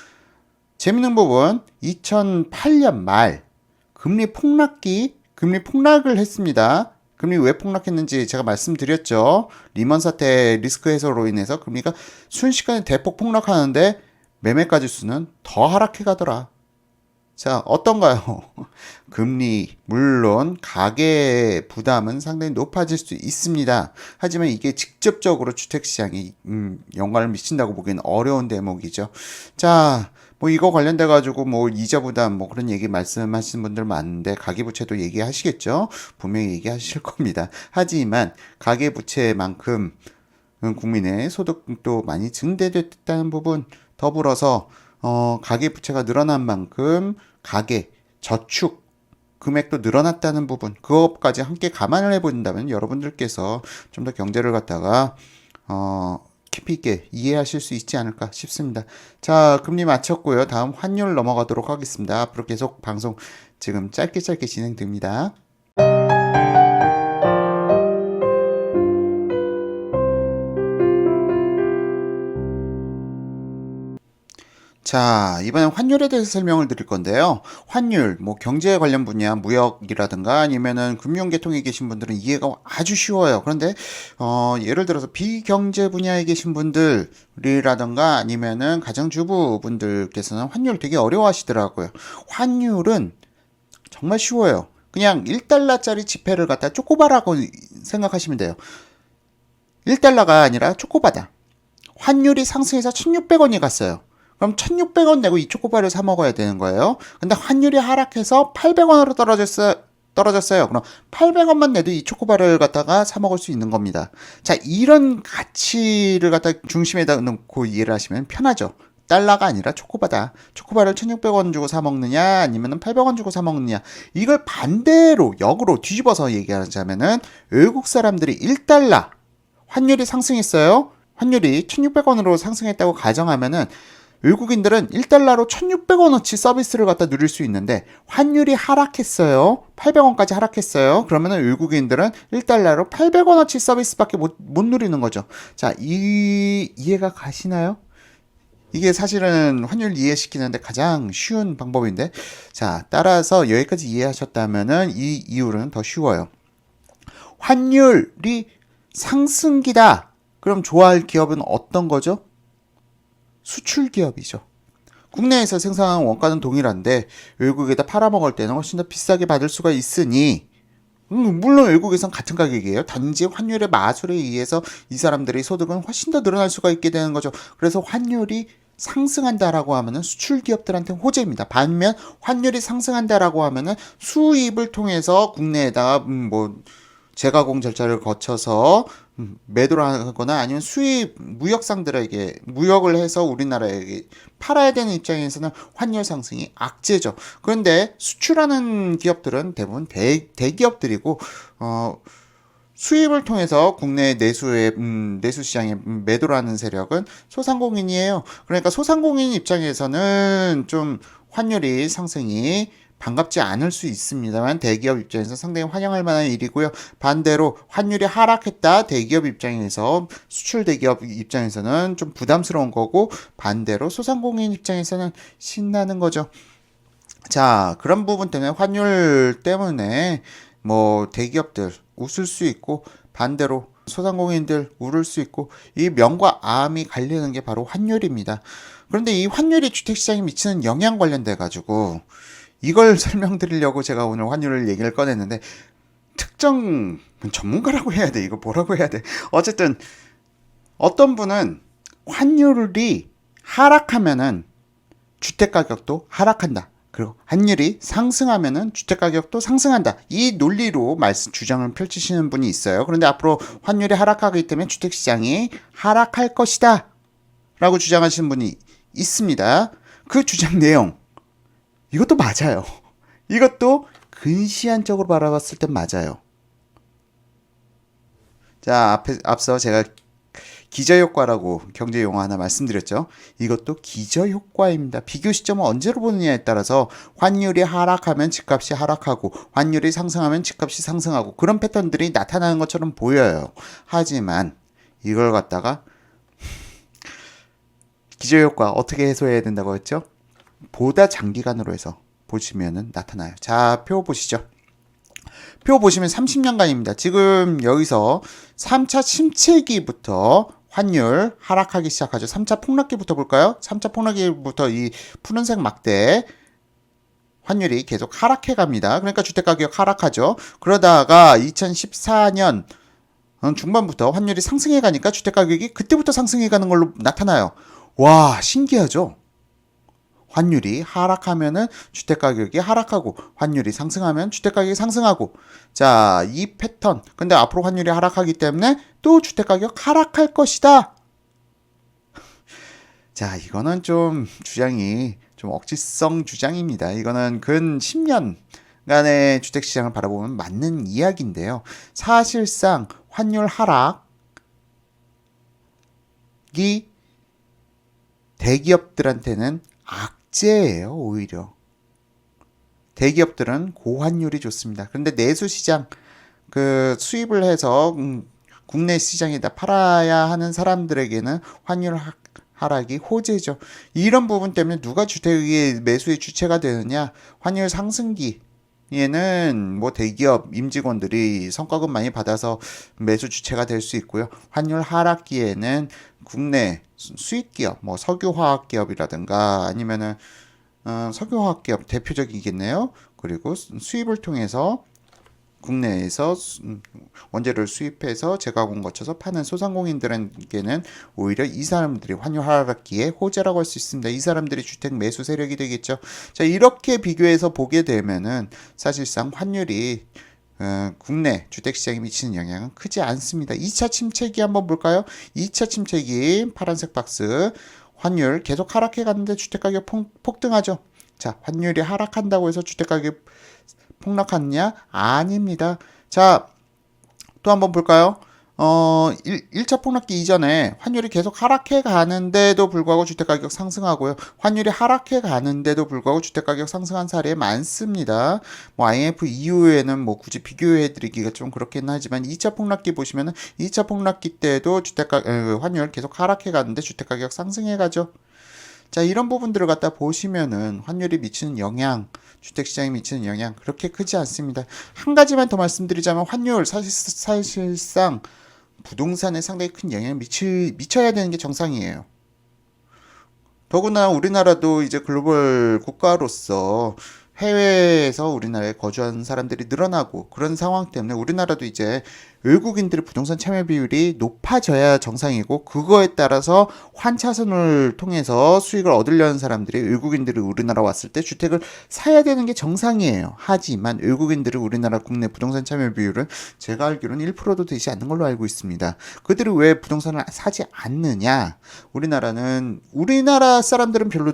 재밌는 부분 2008년 말 금리 폭락을 했습니다. 금리 왜 폭락했는지 제가 말씀드렸죠. 리먼 사태 리스크 해소로 인해서 금리가 순식간에 대폭 폭락하는데 매매가 지수는 더 하락해 가더라. 자, 어떤가요? 금리, 물론 가계 부담은 상당히 높아질 수 있습니다. 하지만 이게 직접적으로 주택시장에 영향을 미친다고 보기엔 어려운 대목이죠. 자, 뭐 이거 관련돼 가지고 뭐 이자 부담 뭐 그런 얘기 말씀하시는 분들 많은데 가계부채도 얘기하시겠죠? 분명히 얘기하실 겁니다. 하지만 가계부채만큼 국민의 소득도 많이 증대됐다는 부분, 더불어서 가계부채가 늘어난 만큼 가계 저축 금액도 늘어났다는 부분, 그것까지 함께 감안을 해본다면 여러분들께서 좀 더 경제를 갖다가 깊이 있게 이해하실 수 있지 않을까 싶습니다. 자, 금리 마쳤고요. 다음 환율 넘어가도록 하겠습니다. 앞으로 계속 방송 지금 짧게 진행됩니다. 자, 이번엔 환율에 대해서 설명을 드릴 건데요. 환율, 뭐 경제 관련 분야, 무역이라든가 아니면은 금융계통에 계신 분들은 이해가 아주 쉬워요. 그런데 예를 들어서 비경제 분야에 계신 분들이라든가 아니면은 가정주부 분들께서는 환율 되게 어려워하시더라고요. 환율은 정말 쉬워요. 그냥 1달러짜리 지폐를 갖다 쪼꼬바라고 생각하시면 돼요. 1달러가 아니라 쪼꼬바다. 환율이 상승해서 1,600원이 갔어요. 그럼 1,600원 내고 이 초코바를 사 먹어야 되는 거예요. 근데 환율이 하락해서 800원으로 떨어졌어요. 그럼 800원만 내도 이 초코바를 갖다가 사 먹을 수 있는 겁니다. 자, 이런 가치를 갖다 중심에다 놓고 이해를 하시면 편하죠. 달러가 아니라 초코바다. 초코바를 1,600원 주고 사 먹느냐 아니면 800원 주고 사 먹느냐. 이걸 반대로 역으로 뒤집어서 얘기하자면은 외국 사람들이 1달러 환율이 상승했어요. 환율이 1,600원으로 상승했다고 가정하면은 외국인들은 1달러로 1,600원어치 서비스를 갖다 누릴 수 있는데 환율이 하락했어요. 800원까지 하락했어요. 그러면은 외국인들은 1달러로 800원어치 서비스밖에 못 누리는 거죠. 자, 이해가 가시나요? 이게 사실은 환율 이해시키는데 가장 쉬운 방법인데, 자, 따라서 여기까지 이해하셨다면은 이 이유는 더 쉬워요. 환율이 상승기다. 그럼 좋아할 기업은 어떤 거죠? 수출 기업이죠. 국내에서 생산하는 원가는 동일한데 외국에다 팔아먹을 때는 훨씬 더 비싸게 받을 수가 있으니 물론 외국에선 같은 가격이에요. 단지 환율의 마술에 의해서 이 사람들의 소득은 훨씬 더 늘어날 수가 있게 되는 거죠. 그래서 환율이 상승한다라고 하면은 수출 기업들한테 호재입니다. 반면 환율이 상승한다라고 하면은 수입을 통해서 국내에다가 뭐 재가공 절차를 거쳐서 매도를 하거나 아니면 수입 무역상들에게 무역을 해서 우리나라에 팔아야 되는 입장에서는 환율 상승이 악재죠. 그런데 수출하는 기업들은 대부분 대기업들이고 수입을 통해서 국내 내수 시장에 매도를 하는 세력은 소상공인이에요. 그러니까 소상공인 입장에서는 좀 환율이 상승이 반갑지 않을 수 있습니다만 대기업 입장에서 상당히 환영할 만한 일이고요. 반대로 환율이 하락했다 대기업 입장에서 수출 대기업 입장에서는 좀 부담스러운 거고 반대로 소상공인 입장에서는 신나는 거죠. 자, 그런 부분 때문에 환율 때문에 뭐 대기업들 웃을 수 있고 반대로 소상공인들 울을 수 있고 이 명과 암이 갈리는 게 바로 환율입니다. 그런데 이 환율이 주택시장에 미치는 영향 관련돼 가지고 이걸 설명드리려고 제가 오늘 환율을 얘기를 꺼냈는데 특정 전문가라고 해야 돼. 이거 뭐라고 해야 돼. 어쨌든 어떤 분은 환율이 하락하면은 주택가격도 하락한다. 그리고 환율이 상승하면은 주택가격도 상승한다. 이 논리로 주장을 펼치시는 분이 있어요. 그런데 앞으로 환율이 하락하기 때문에 주택시장이 하락할 것이다. 라고 주장하시는 분이 있습니다. 그 주장 내용 이것도 맞아요. 이것도 근시안적으로 바라봤을 땐 맞아요. 자, 앞서 제가 기저효과라고 경제 용어 하나 말씀드렸죠. 이것도 기저효과입니다. 비교 시점을 언제로 보느냐에 따라서 환율이 하락하면 집값이 하락하고 환율이 상승하면 집값이 상승하고 그런 패턴들이 나타나는 것처럼 보여요. 하지만 이걸 갖다가 기저효과 어떻게 해소해야 된다고 했죠? 보다 장기간으로 해서 보시면은 나타나요. 자, 표 보시죠. 표 보시면 30년간입니다. 지금 여기서 3차 침체기부터 환율 하락하기 시작하죠. 3차 폭락기부터 볼까요? 3차 폭락기부터 이 푸른색 막대 환율이 계속 하락해 갑니다. 그러니까 주택가격 하락하죠. 그러다가 2014년 중반부터 환율이 상승해 가니까 주택가격이 그때부터 상승해 가는 걸로 나타나요. 와, 신기하죠? 환율이 하락하면은 주택가격이 하락하고 환율이 상승하면 주택가격이 상승하고 자, 이 패턴. 근데 앞으로 환율이 하락하기 때문에 또 주택가격 하락할 것이다. 자, 이거는 좀 주장이 좀 억지성 주장입니다. 이거는 근 10년간의 주택시장을 바라보면 맞는 이야기인데요. 사실상 환율 하락이 대기업들한테는 악재예요, 오히려. 대기업들은 고환율이 좋습니다. 그런데 내수시장, 그 수입을 해서 국내 시장에다 팔아야 하는 사람들에게는 환율 하락이 호재죠. 이런 부분 때문에 누가 주택의 매수의 주체가 되느냐? 환율 상승기. 얘는 뭐 대기업 임직원들이 성과급 많이 받아서 매수 주체가 될 수 있고요. 환율 하락기에는 국내 수입 기업, 뭐 석유화학 기업이라든가 아니면은 석유화학 기업 대표적이겠네요. 그리고 수입을 통해서 국내에서 원재료를 수입해서 제가공 거쳐서 파는 소상공인들에게는 오히려 이 사람들이 환율 하락기에 호재라고 할 수 있습니다. 이 사람들이 주택 매수 세력이 되겠죠. 자, 이렇게 비교해서 보게 되면은 사실상 환율이 국내 주택시장에 미치는 영향은 크지 않습니다. 2차 침체기 한번 볼까요? 2차 침체기 파란색 박스 환율 계속 하락해 갔는데 주택가격 폭등하죠. 자, 환율이 하락한다고 해서 주택가격 폭락하느냐? 아닙니다. 자, 또 한번 볼까요? 1차 폭락기 이전에 환율이 계속 하락해 가는데도 불구하고 주택가격 상승하고요. 환율이 하락해 가는데도 불구하고 주택가격 상승한 사례 많습니다. 뭐 IMF 이후에는 뭐 굳이 비교해 드리기가 좀 그렇긴 하지만 2차 폭락기 보시면은 2차 폭락기 때도 환율 계속 하락해 가는데 주택가격 상승해 가죠. 자, 이런 부분들을 갖다 보시면은 환율이 미치는 영향, 주택시장에 미치는 영향 그렇게 크지 않습니다. 한 가지만 더 말씀드리자면 환율 사실상 부동산에 상당히 큰 영향을 미쳐야 되는 게 정상이에요. 더구나 우리나라도 이제 글로벌 국가로서 해외에서 우리나라에 거주하는 사람들이 늘어나고 그런 상황 때문에 우리나라도 이제 외국인들의 부동산 참여 비율이 높아져야 정상이고 그거에 따라서 환차선을 통해서 수익을 얻으려는 사람들이 외국인들이 우리나라 왔을 때 주택을 사야 되는 게 정상이에요. 하지만 외국인들이 우리나라 국내 부동산 참여 비율은 제가 알기로는 1%도 되지 않는 걸로 알고 있습니다. 그들이 왜 부동산을 사지 않느냐? 우리나라 사람들은 별로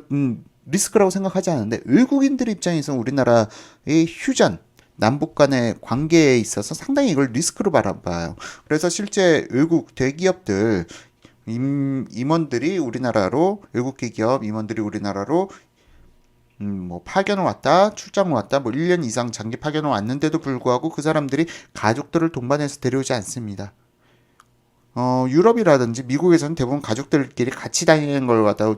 리스크라고 생각하지 않는데 외국인들 입장에서 우리나라의 휴전 남북 간의 관계에 있어서 상당히 이걸 리스크로 바라봐요. 그래서 실제 외국 대기업들 임원들이 우리나라로 외국 기업 임원들이 우리나라로 뭐 파견을 왔다 출장을 왔다 뭐 1년 이상 장기 파견을 왔는데도 불구하고 그 사람들이 가족들을 동반해서 데려오지 않습니다. 유럽이라든지 미국에서는 대부분 가족들끼리 같이 다니는 걸 갖다가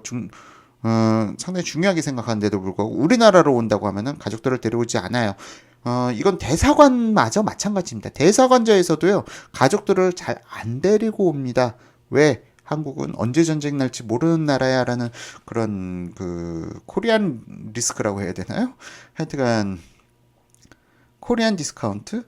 상당히 중요하게 생각하는데도 불구하고 우리나라로 온다고 하면은 가족들을 데려오지 않아요. 이건 대사관마저 마찬가지입니다. 대사관저에서도요, 가족들을 잘 안 데리고 옵니다. 왜? 한국은 언제 전쟁 날지 모르는 나라야라는 그런 코리안 리스크라고 해야 되나요? 하여튼간 코리안 디스카운트?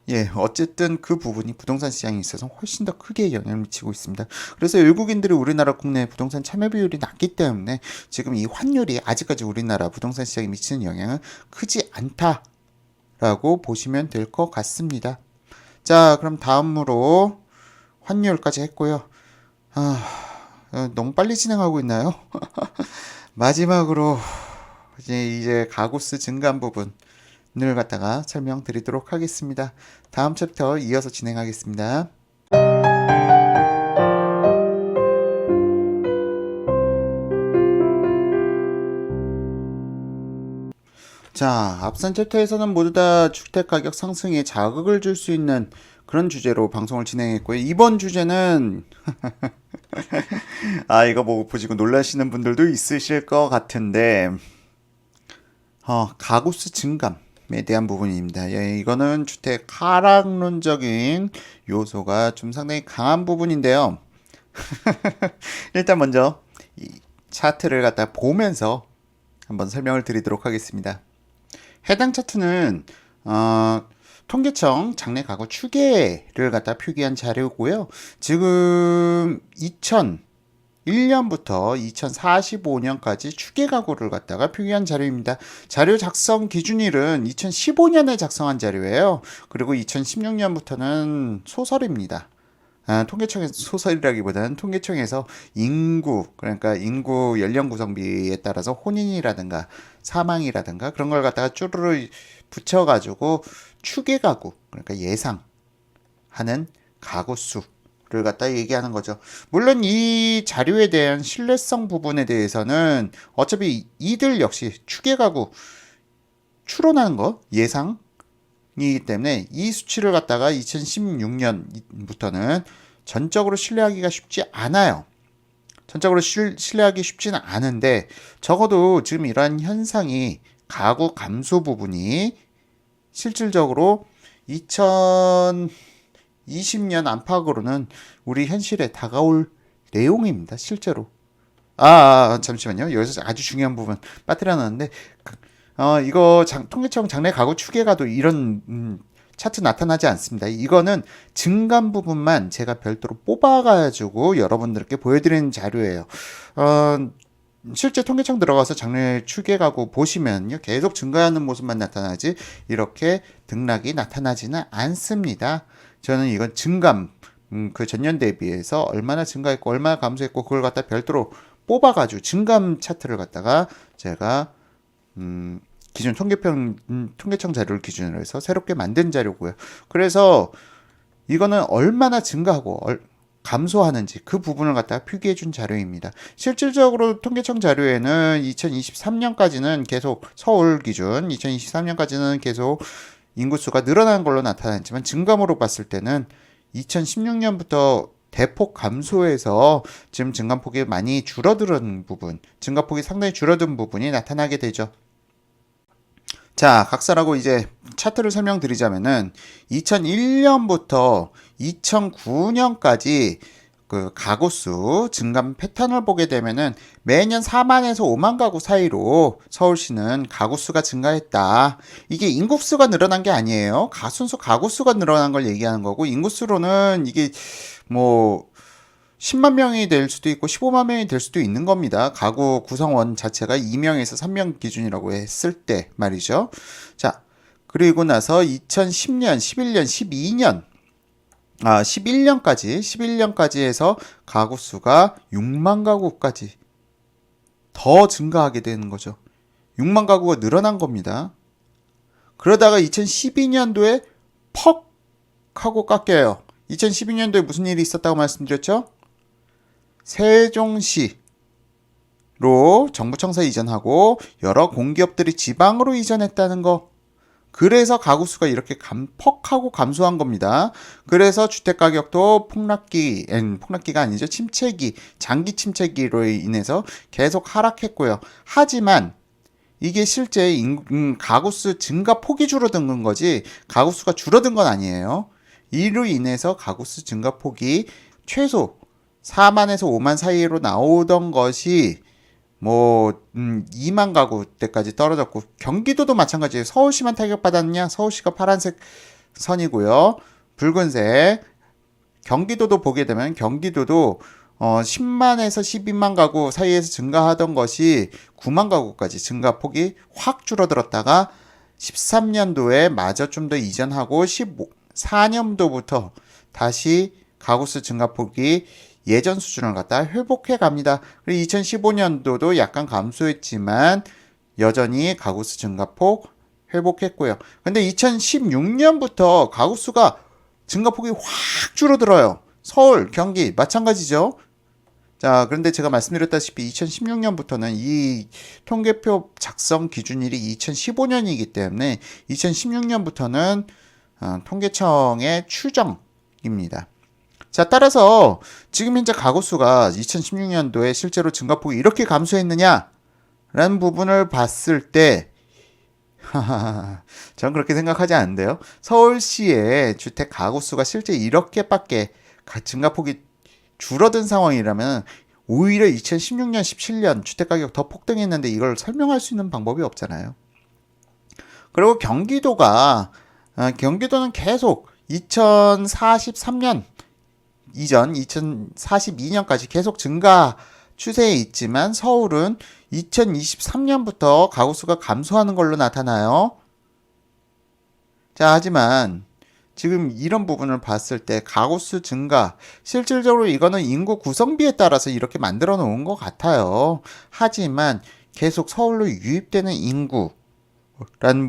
예, 어쨌든 그 부분이 부동산 시장에 있어서 훨씬 더 크게 영향을 미치고 있습니다. 그래서 외국인들이 우리나라 국내 부동산 참여 비율이 낮기 때문에 지금 이 환율이 아직까지 우리나라 부동산 시장에 미치는 영향은 크지 않다라고 보시면 될 것 같습니다. 자, 그럼 다음으로 환율까지 했고요. 너무 빨리 진행하고 있나요? 마지막으로 이제 가구수 증감 부분을 갖다가 설명드리도록 하겠습니다. 다음 챕터 이어서 진행하겠습니다. 자, 앞선 챕터에서는 모두 다 주택가격 상승에 자극을 줄 수 있는 그런 주제로 방송을 진행했고요. 이번 주제는 이거 뭐 보시고 놀라시는 분들도 있으실 것 같은데 가구수 증감에 대한 부분입니다. 예, 이거는 주택 하락론적인 요소가 좀 상당히 강한 부분인데요. 일단 먼저 이 차트를 갖다 보면서 한번 설명을 드리도록 하겠습니다. 해당 차트는 통계청 장래 가구 추계를 갖다 표기한 자료고요. 지금 2001년부터 2045년까지 추계 가구를 갖다가 표기한 자료입니다. 자료 작성 기준일은 2015년에 작성한 자료예요. 그리고 2016년부터는 소설입니다. 통계청에서 소설이라기보다는 통계청에서 그러니까 인구 연령 구성비에 따라서 혼인이라든가 사망이라든가 그런 걸 갖다가 쭈루루 붙여가지고 추계 가구, 그러니까 예상하는 가구 수를 갖다 얘기하는 거죠. 물론 이 자료에 대한 신뢰성 부분에 대해서는 어차피 이들 역시 추계 가구 추론하는 거 예상 이기 때문에 이 수치를 갖다가 2016년부터는 전적으로 신뢰하기가 쉽지 않아요. 전적으로 신뢰하기 쉽지는 않은데 적어도 지금 이러한 현상이 가구 감소 부분이 실질적으로 2020년 안팎으로는 우리 현실에 다가올 내용입니다. 실제로. 잠시만요. 여기서 아주 중요한 부분 빠뜨려놨는데 이거 통계청 장래 가구 추계가도 이런 차트 나타나지 않습니다. 이거는 증감 부분만 제가 별도로 뽑아가지고 여러분들께 보여드리는 자료예요. 실제 통계청 들어가서 장래 추계 가구 보시면요, 계속 증가하는 모습만 나타나지 이렇게 등락이 나타나지는 않습니다. 저는 이건 증감, 그 전년 대비해서 얼마나 증가했고 얼마나 감소했고 그걸 갖다 별도로 뽑아가지고 증감 차트를 갖다가 제가 기존 통계청 자료를 기준으로 해서 새롭게 만든 자료고요. 그래서 이거는 얼마나 증가하고 감소하는지 그 부분을 갖다가 표기해 준 자료입니다. 실질적으로 통계청 자료에는 2023년까지는 계속 서울 기준 2023년까지는 계속 인구수가 늘어나는 걸로 나타났지만 증감으로 봤을 때는 2016년부터 대폭 감소해서 지금 증감폭이 많이 줄어든 부분, 증가폭이 상당히 줄어든 부분이 나타나게 되죠. 자, 각설하고 이제 차트를 설명드리자면은 2001년부터 2009년까지 그 가구수 증감 패턴을 보게 되면은 매년 4만에서 5만 가구 사이로 서울시는 가구수가 증가했다. 이게 인구수가 늘어난 게 아니에요. 순수 가구수가 늘어난 걸 얘기하는 거고, 인구수로는 이게 뭐 10만 명이 될 수도 있고 15만 명이 될 수도 있는 겁니다. 가구 구성원 자체가 2명에서 3명 기준이라고 했을 때 말이죠. 자, 그리고 나서 2010년, 11년, 11년까지 해서 가구 수가 6만 가구까지 더 증가하게 되는 거죠. 6만 가구가 늘어난 겁니다. 그러다가 2012년도에 퍽 하고 깎여요. 2012년도에 무슨 일이 있었다고 말씀드렸죠? 세종시로 정부청사 이전하고 여러 공기업들이 지방으로 이전했다는 거. 그래서 가구수가 이렇게 퍽하고 감소한 겁니다. 그래서 주택가격도 폭락기가 아니죠. 장기 침체기로 인해서 계속 하락했고요. 하지만 이게 실제 가구수 증가 폭이 줄어든 거지 가구수가 줄어든 건 아니에요. 이로 인해서 가구수 증가 폭이 최소 4만에서 5만 사이로 나오던 것이 2만 가구 때까지 떨어졌고, 경기도도 마찬가지예요. 서울시만 타격받았느냐? 서울시가 파란색 선이고요. 붉은색. 경기도도 보게 되면 경기도도 10만에서 12만 가구 사이에서 증가하던 것이 9만 가구까지 증가폭이 확 줄어들었다가 13년도에 마저 좀 더 이전하고 14년도부터 다시 가구수 증가폭이 예전 수준을 갖다 회복해 갑니다. 그리고 2015년도도 약간 감소했지만 여전히 가구수 증가폭 회복했고요. 근데 2016년부터 가구수가 증가폭이 확 줄어들어요. 서울, 경기 마찬가지죠. 자, 그런데 제가 말씀드렸다시피 2016년부터는 이 통계표 작성 기준일이 2015년이기 때문에 2016년부터는 통계청의 추정입니다. 자, 따라서 지금 현재 가구수가 2016년도에 실제로 증가폭이 이렇게 감소했느냐라는 부분을 봤을 때 저는 그렇게 생각하지 않는데요. 서울시의 주택 가구수가 실제 이렇게밖에 증가폭이 줄어든 상황이라면 오히려 2016년, 17년 주택가격 더 폭등했는데 이걸 설명할 수 있는 방법이 없잖아요. 그리고 경기도는 계속 2043년 이전 2042년까지 계속 증가 추세에 있지만 서울은 2023년부터 가구수가 감소하는 걸로 나타나요. 자, 하지만 지금 이런 부분을 봤을 때 가구수 증가, 실질적으로 이거는 인구 구성비에 따라서 이렇게 만들어 놓은 것 같아요. 하지만 계속 서울로 유입되는 인구라는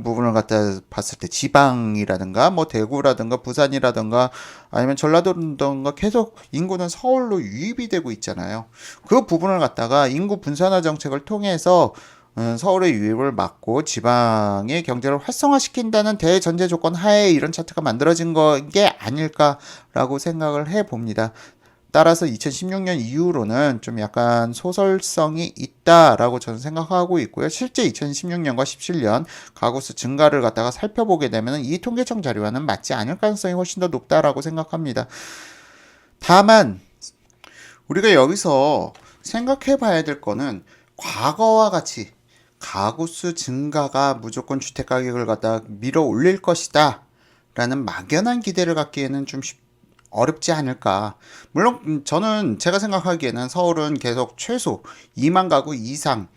부분을 갖다 봤을 때 지방이라든가 뭐 대구라든가 부산이라든가 아니면 전라도라든가 계속 인구는 서울로 유입이 되고 있잖아요. 그 부분을 갖다가 인구 분산화 정책을 통해서 서울의 유입을 막고 지방의 경제를 활성화시킨다는 대전제 조건 하에 이런 차트가 만들어진 게 아닐까라고 생각을 해봅니다. 따라서 2016년 이후로는 좀 약간 소설성이 있다라고 저는 생각하고 있고요. 실제 2016년과 17년 가구수 증가를 갖다가 살펴보게 되면 이 통계청 자료와는 맞지 않을 가능성이 훨씬 더 높다라고 생각합니다. 다만 우리가 여기서 생각해 봐야 될 거는 과거와 같이 가구수 증가가 무조건 주택가격을 갖다 밀어 올릴 것이다 라는 막연한 기대를 갖기에는 좀 어렵지 않을까. 물론 저는 제가 생각하기에는 서울은 계속 최소 2만 가구 이상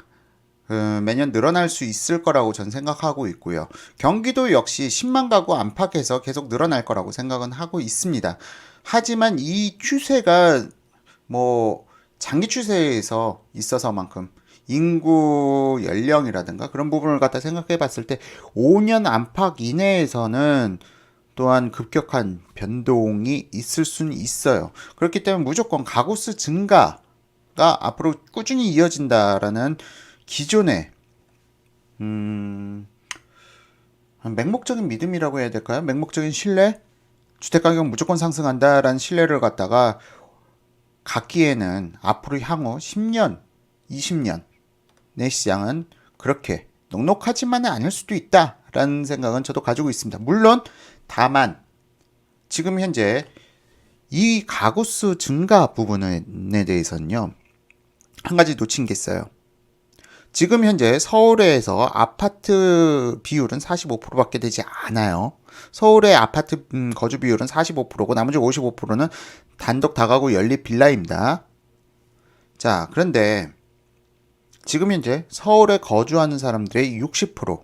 매년 늘어날 수 있을 거라고 저는 생각하고 있고요. 경기도 역시 10만 가구 안팎에서 계속 늘어날 거라고 생각은 하고 있습니다. 하지만 이 추세가 뭐 장기 추세에서 있어서만큼 인구 연령이라든가 그런 부분을 갖다 생각해 봤을 때 5년 안팎 이내에서는 또한 급격한 변동이 있을 수는 있어요. 그렇기 때문에 무조건 가구수 증가가 앞으로 꾸준히 이어진다라는 기존의 맹목적인 믿음이라고 해야 될까요? 맹목적인 신뢰? 주택가격 무조건 상승한다라는 신뢰를 갖다가 갖기에는 앞으로 향후 10년, 20년 내 시장은 그렇게 넉넉하지만은 않을 수도 있다라는 생각은 저도 가지고 있습니다. 물론 다만 지금 현재 이 가구수 증가 부분에 대해서는요, 한 가지 놓친 게 있어요. 지금 현재 서울에서 아파트 비율은 45%밖에 되지 않아요. 서울의 아파트 거주 비율은 45%고 나머지 55%는 단독 다가구 연립 빌라입니다. 자, 그런데 지금 현재 서울에 거주하는 사람들의 60%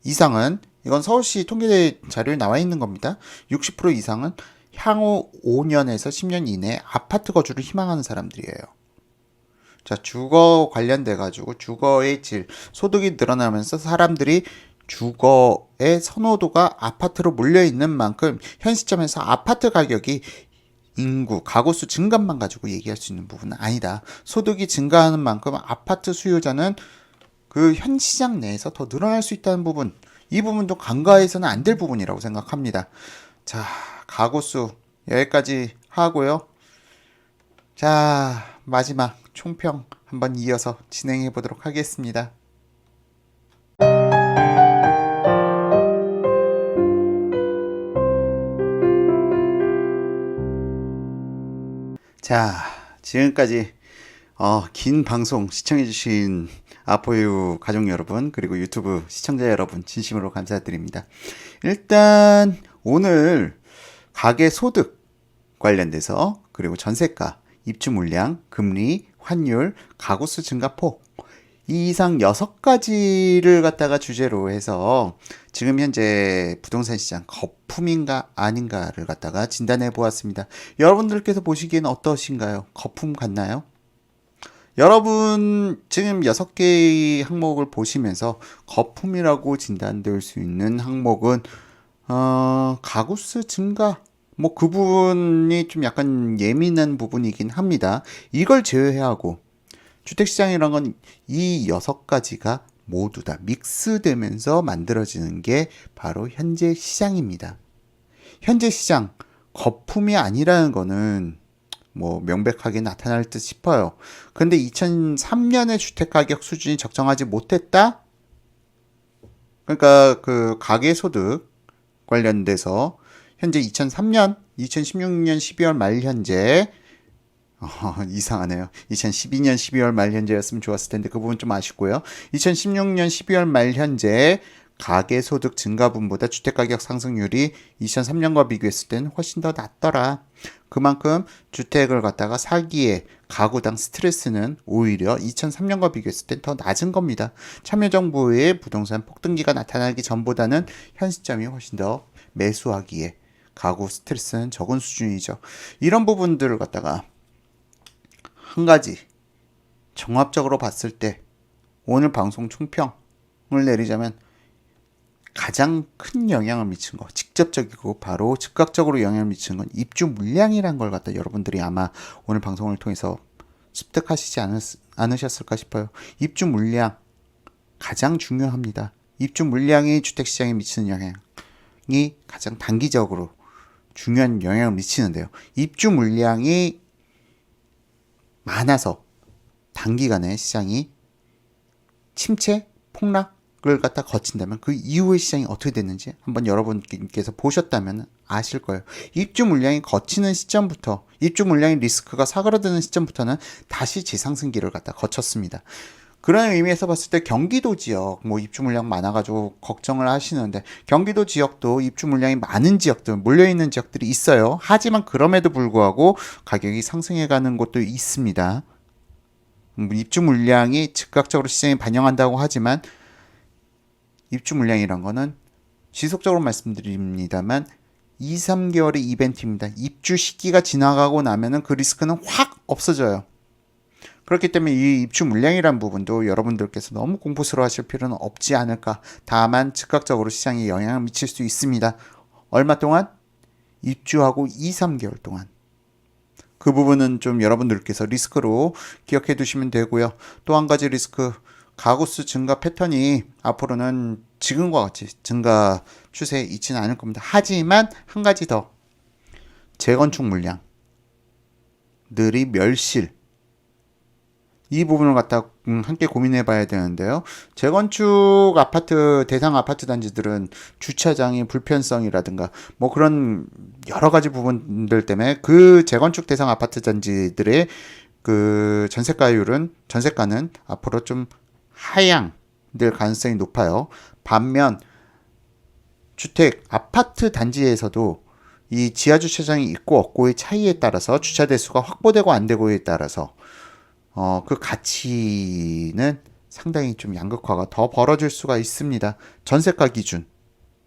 이상은, 이건 서울시 통계 자료에 나와 있는 겁니다. 60% 이상은 향후 5년에서 10년 이내에 아파트 거주를 희망하는 사람들이에요. 자, 주거 관련돼 가지고 주거의 질, 소득이 늘어나면서 사람들이 주거의 선호도가 아파트로 몰려 있는 만큼 현 시점에서 아파트 가격이 인구, 가구수 증가만 가지고 얘기할 수 있는 부분은 아니다. 소득이 증가하는 만큼 아파트 수요자는 그 현 시장 내에서 더 늘어날 수 있다는 부분, 이 부분도 간과해서는 안 될 부분이라고 생각합니다. 자, 가구수 여기까지 하고요. 자, 마지막 총평 한번 이어서 진행해 보도록 하겠습니다. 자, 지금까지 긴 방송 시청해주신 아포유 가족 여러분, 그리고 유튜브 시청자 여러분, 진심으로 감사드립니다. 일단 오늘 가계 소득 관련돼서, 그리고 전세가, 입주 물량, 금리, 환율, 가구수 증가폭, 이 이상 6가지를 갖다가 주제로 해서 지금 현재 부동산 시장 거품인가 아닌가를 갖다가 진단해 보았습니다. 여러분들께서 보시기엔 어떠신가요? 거품 같나요? 여러분 지금 6개의 항목을 보시면서 거품이라고 진단될 수 있는 항목은 가구수 증가 뭐 그 부분이 좀 약간 예민한 부분이긴 합니다. 이걸 제외하고 주택시장이란 건 이 6가지가 모두 다 믹스되면서 만들어지는 게 바로 현재 시장입니다. 현재 시장, 거품이 아니라는 거는 뭐 명백하게 나타날 듯 싶어요. 근데 2003년에 주택가격 수준이 적정하지 못했다? 그러니까 그 가계소득 관련돼서 현재 2003년, 2016년 12월 말 현재 이상하네요. 2012년 12월 말 현재였으면 좋았을 텐데 그 부분 좀 아쉽고요. 2016년 12월 말 현재 가계소득 증가분보다 주택가격 상승률이 2003년과 비교했을 때는 훨씬 더 낮더라. 그만큼 주택을 갖다가 사기에 가구당 스트레스는 오히려 2003년과 비교했을 땐 더 낮은 겁니다. 참여정부의 부동산 폭등기가 나타나기 전보다는 현 시점이 훨씬 더 매수하기에 가구 스트레스는 적은 수준이죠. 이런 부분들을 갖다가 한 가지 종합적으로 봤을 때 오늘 방송 총평을 내리자면 가장 큰 영향을 미친 거, 직접적이고 바로 즉각적으로 영향을 미치는 건 입주 물량이란 걸 갖다 여러분들이 아마 오늘 방송을 통해서 습득하시지 않으셨을까 싶어요. 입주 물량 가장 중요합니다. 입주 물량이 주택시장에 미치는 영향이 가장 단기적으로 중요한 영향을 미치는데요. 입주 물량이 많아서 단기간에 시장이 침체, 폭락을 갖다 거친다면 그 이후의 시장이 어떻게 됐는지 한번 여러분께서 보셨다면 아실 거예요. 입주 물량이 거치는 시점부터, 입주 물량의 리스크가 사그라드는 시점부터는 다시 재상승기를 갖다 거쳤습니다. 그런 의미에서 봤을 때 경기도 지역, 뭐 입주 물량 많아가지고 걱정을 하시는데 경기도 지역도 입주 물량이 많은 지역들, 몰려있는 지역들이 있어요. 하지만 그럼에도 불구하고 가격이 상승해가는 곳도 있습니다. 입주 물량이 즉각적으로 시장에 반영한다고 하지만 입주 물량이란 거는 지속적으로 말씀드립니다만 2, 3개월의 이벤트입니다. 입주 시기가 지나가고 나면은 그 리스크는 확 없어져요. 그렇기 때문에 이 입주 물량이란 부분도 여러분들께서 너무 공포스러워 하실 필요는 없지 않을까. 다만 즉각적으로 시장에 영향을 미칠 수 있습니다. 얼마 동안? 입주하고 2, 3개월 동안. 그 부분은 좀 여러분들께서 리스크로 기억해 두시면 되고요. 또 한 가지 리스크, 가구수 증가 패턴이 앞으로는 지금과 같이 증가 추세에 있지는 않을 겁니다. 하지만 한 가지 더, 재건축 물량들이 멸실, 이 부분을 갖다 함께 고민해 봐야 되는데요. 재건축 아파트, 대상 아파트 단지들은 주차장의 불편성이라든가 뭐 그런 여러 가지 부분들 때문에 그 재건축 대상 아파트 단지들의 그 전세가는 앞으로 좀 하향될 가능성이 높아요. 반면 주택 아파트 단지에서도 이 지하 주차장이 있고 없고의 차이에 따라서 주차 대수가 확보되고 안 되고에 따라서 그 가치는 상당히 좀 양극화가 더 벌어질 수가 있습니다. 전세가 기준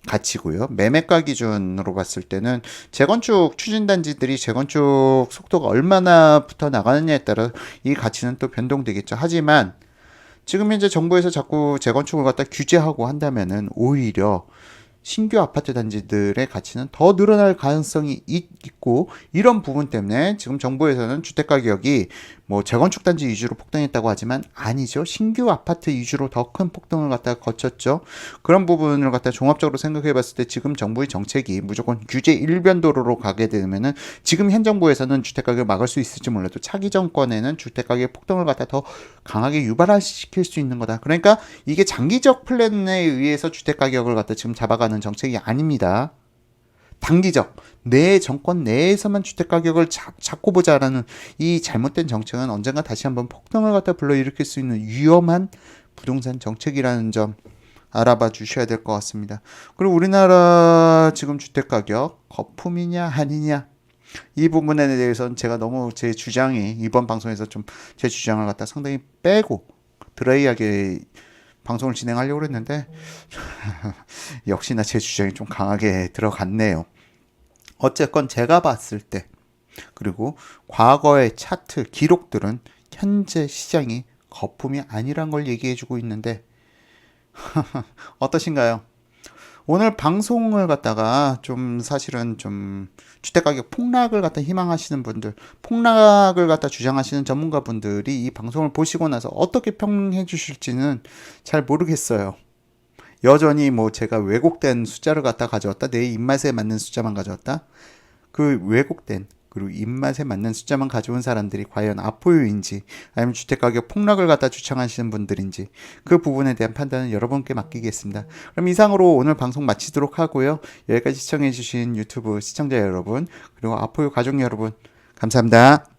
가치고요. 매매가 기준으로 봤을 때는 재건축 추진단지들이 재건축 속도가 얼마나 붙어 나가느냐에 따라 이 가치는 또 변동되겠죠. 하지만 지금 현재 정부에서 자꾸 재건축을 갖다 규제하고 한다면은 오히려 신규 아파트 단지들의 가치는 더 늘어날 가능성이 있고, 이런 부분 때문에 지금 정부에서는 주택 가격이 뭐 재건축 단지 위주로 폭등했다고 하지만 아니죠. 신규 아파트 위주로 더 큰 폭등을 갖다가 거쳤죠. 그런 부분을 갖다 종합적으로 생각해 봤을 때 지금 정부의 정책이 무조건 규제 일변도로 가게 되면은 지금 현 정부에서는 주택 가격을 막을 수 있을지 몰라도 차기 정권에는 주택 가격 폭등을 갖다 더 강하게 유발시킬 수 있는 거다. 그러니까 이게 장기적 플랜에 의해서 주택 가격을 갖다 지금 잡아가는 정책이 아닙니다. 단기적, 내 정권 내에서만 주택가격을 잡고 보자라는 이 잘못된 정책은 언젠가 다시 한번 폭등을 갖다 불러일으킬 수 있는 위험한 부동산 정책이라는 점 알아봐 주셔야 될 것 같습니다. 그리고 우리나라 지금 주택가격 거품이냐 아니냐, 이 부분에 대해서는 제가 너무 제 주장이 이번 방송에서 좀 제 주장을 갖다 상당히 빼고 드라이하게 방송을 진행하려고 했는데 역시나 제 주장이 좀 강하게 들어갔네요. 어쨌건 제가 봤을 때, 그리고 과거의 차트 기록들은 현재 시장이 거품이 아니란 걸 얘기해주고 있는데 어떠신가요? 오늘 방송을 갖다가 좀 사실은 좀 주택가격 폭락을 갖다 희망하시는 분들, 폭락을 갖다 주장하시는 전문가분들이 이 방송을 보시고 나서 어떻게 평해 주실지는 잘 모르겠어요. 여전히 뭐 제가 왜곡된 숫자를 갖다 가져왔다, 내 입맛에 맞는 숫자만 가져왔다. 그 왜곡된 그리고 입맛에 맞는 숫자만 가져온 사람들이 과연 아포유인지 아니면 주택가격 폭락을 갖다 주창하시는 분들인지 그 부분에 대한 판단은 여러분께 맡기겠습니다. 그럼 이상으로 오늘 방송 마치도록 하고요. 여기까지 시청해주신 유튜브 시청자 여러분 그리고 아포유 가족 여러분 감사합니다.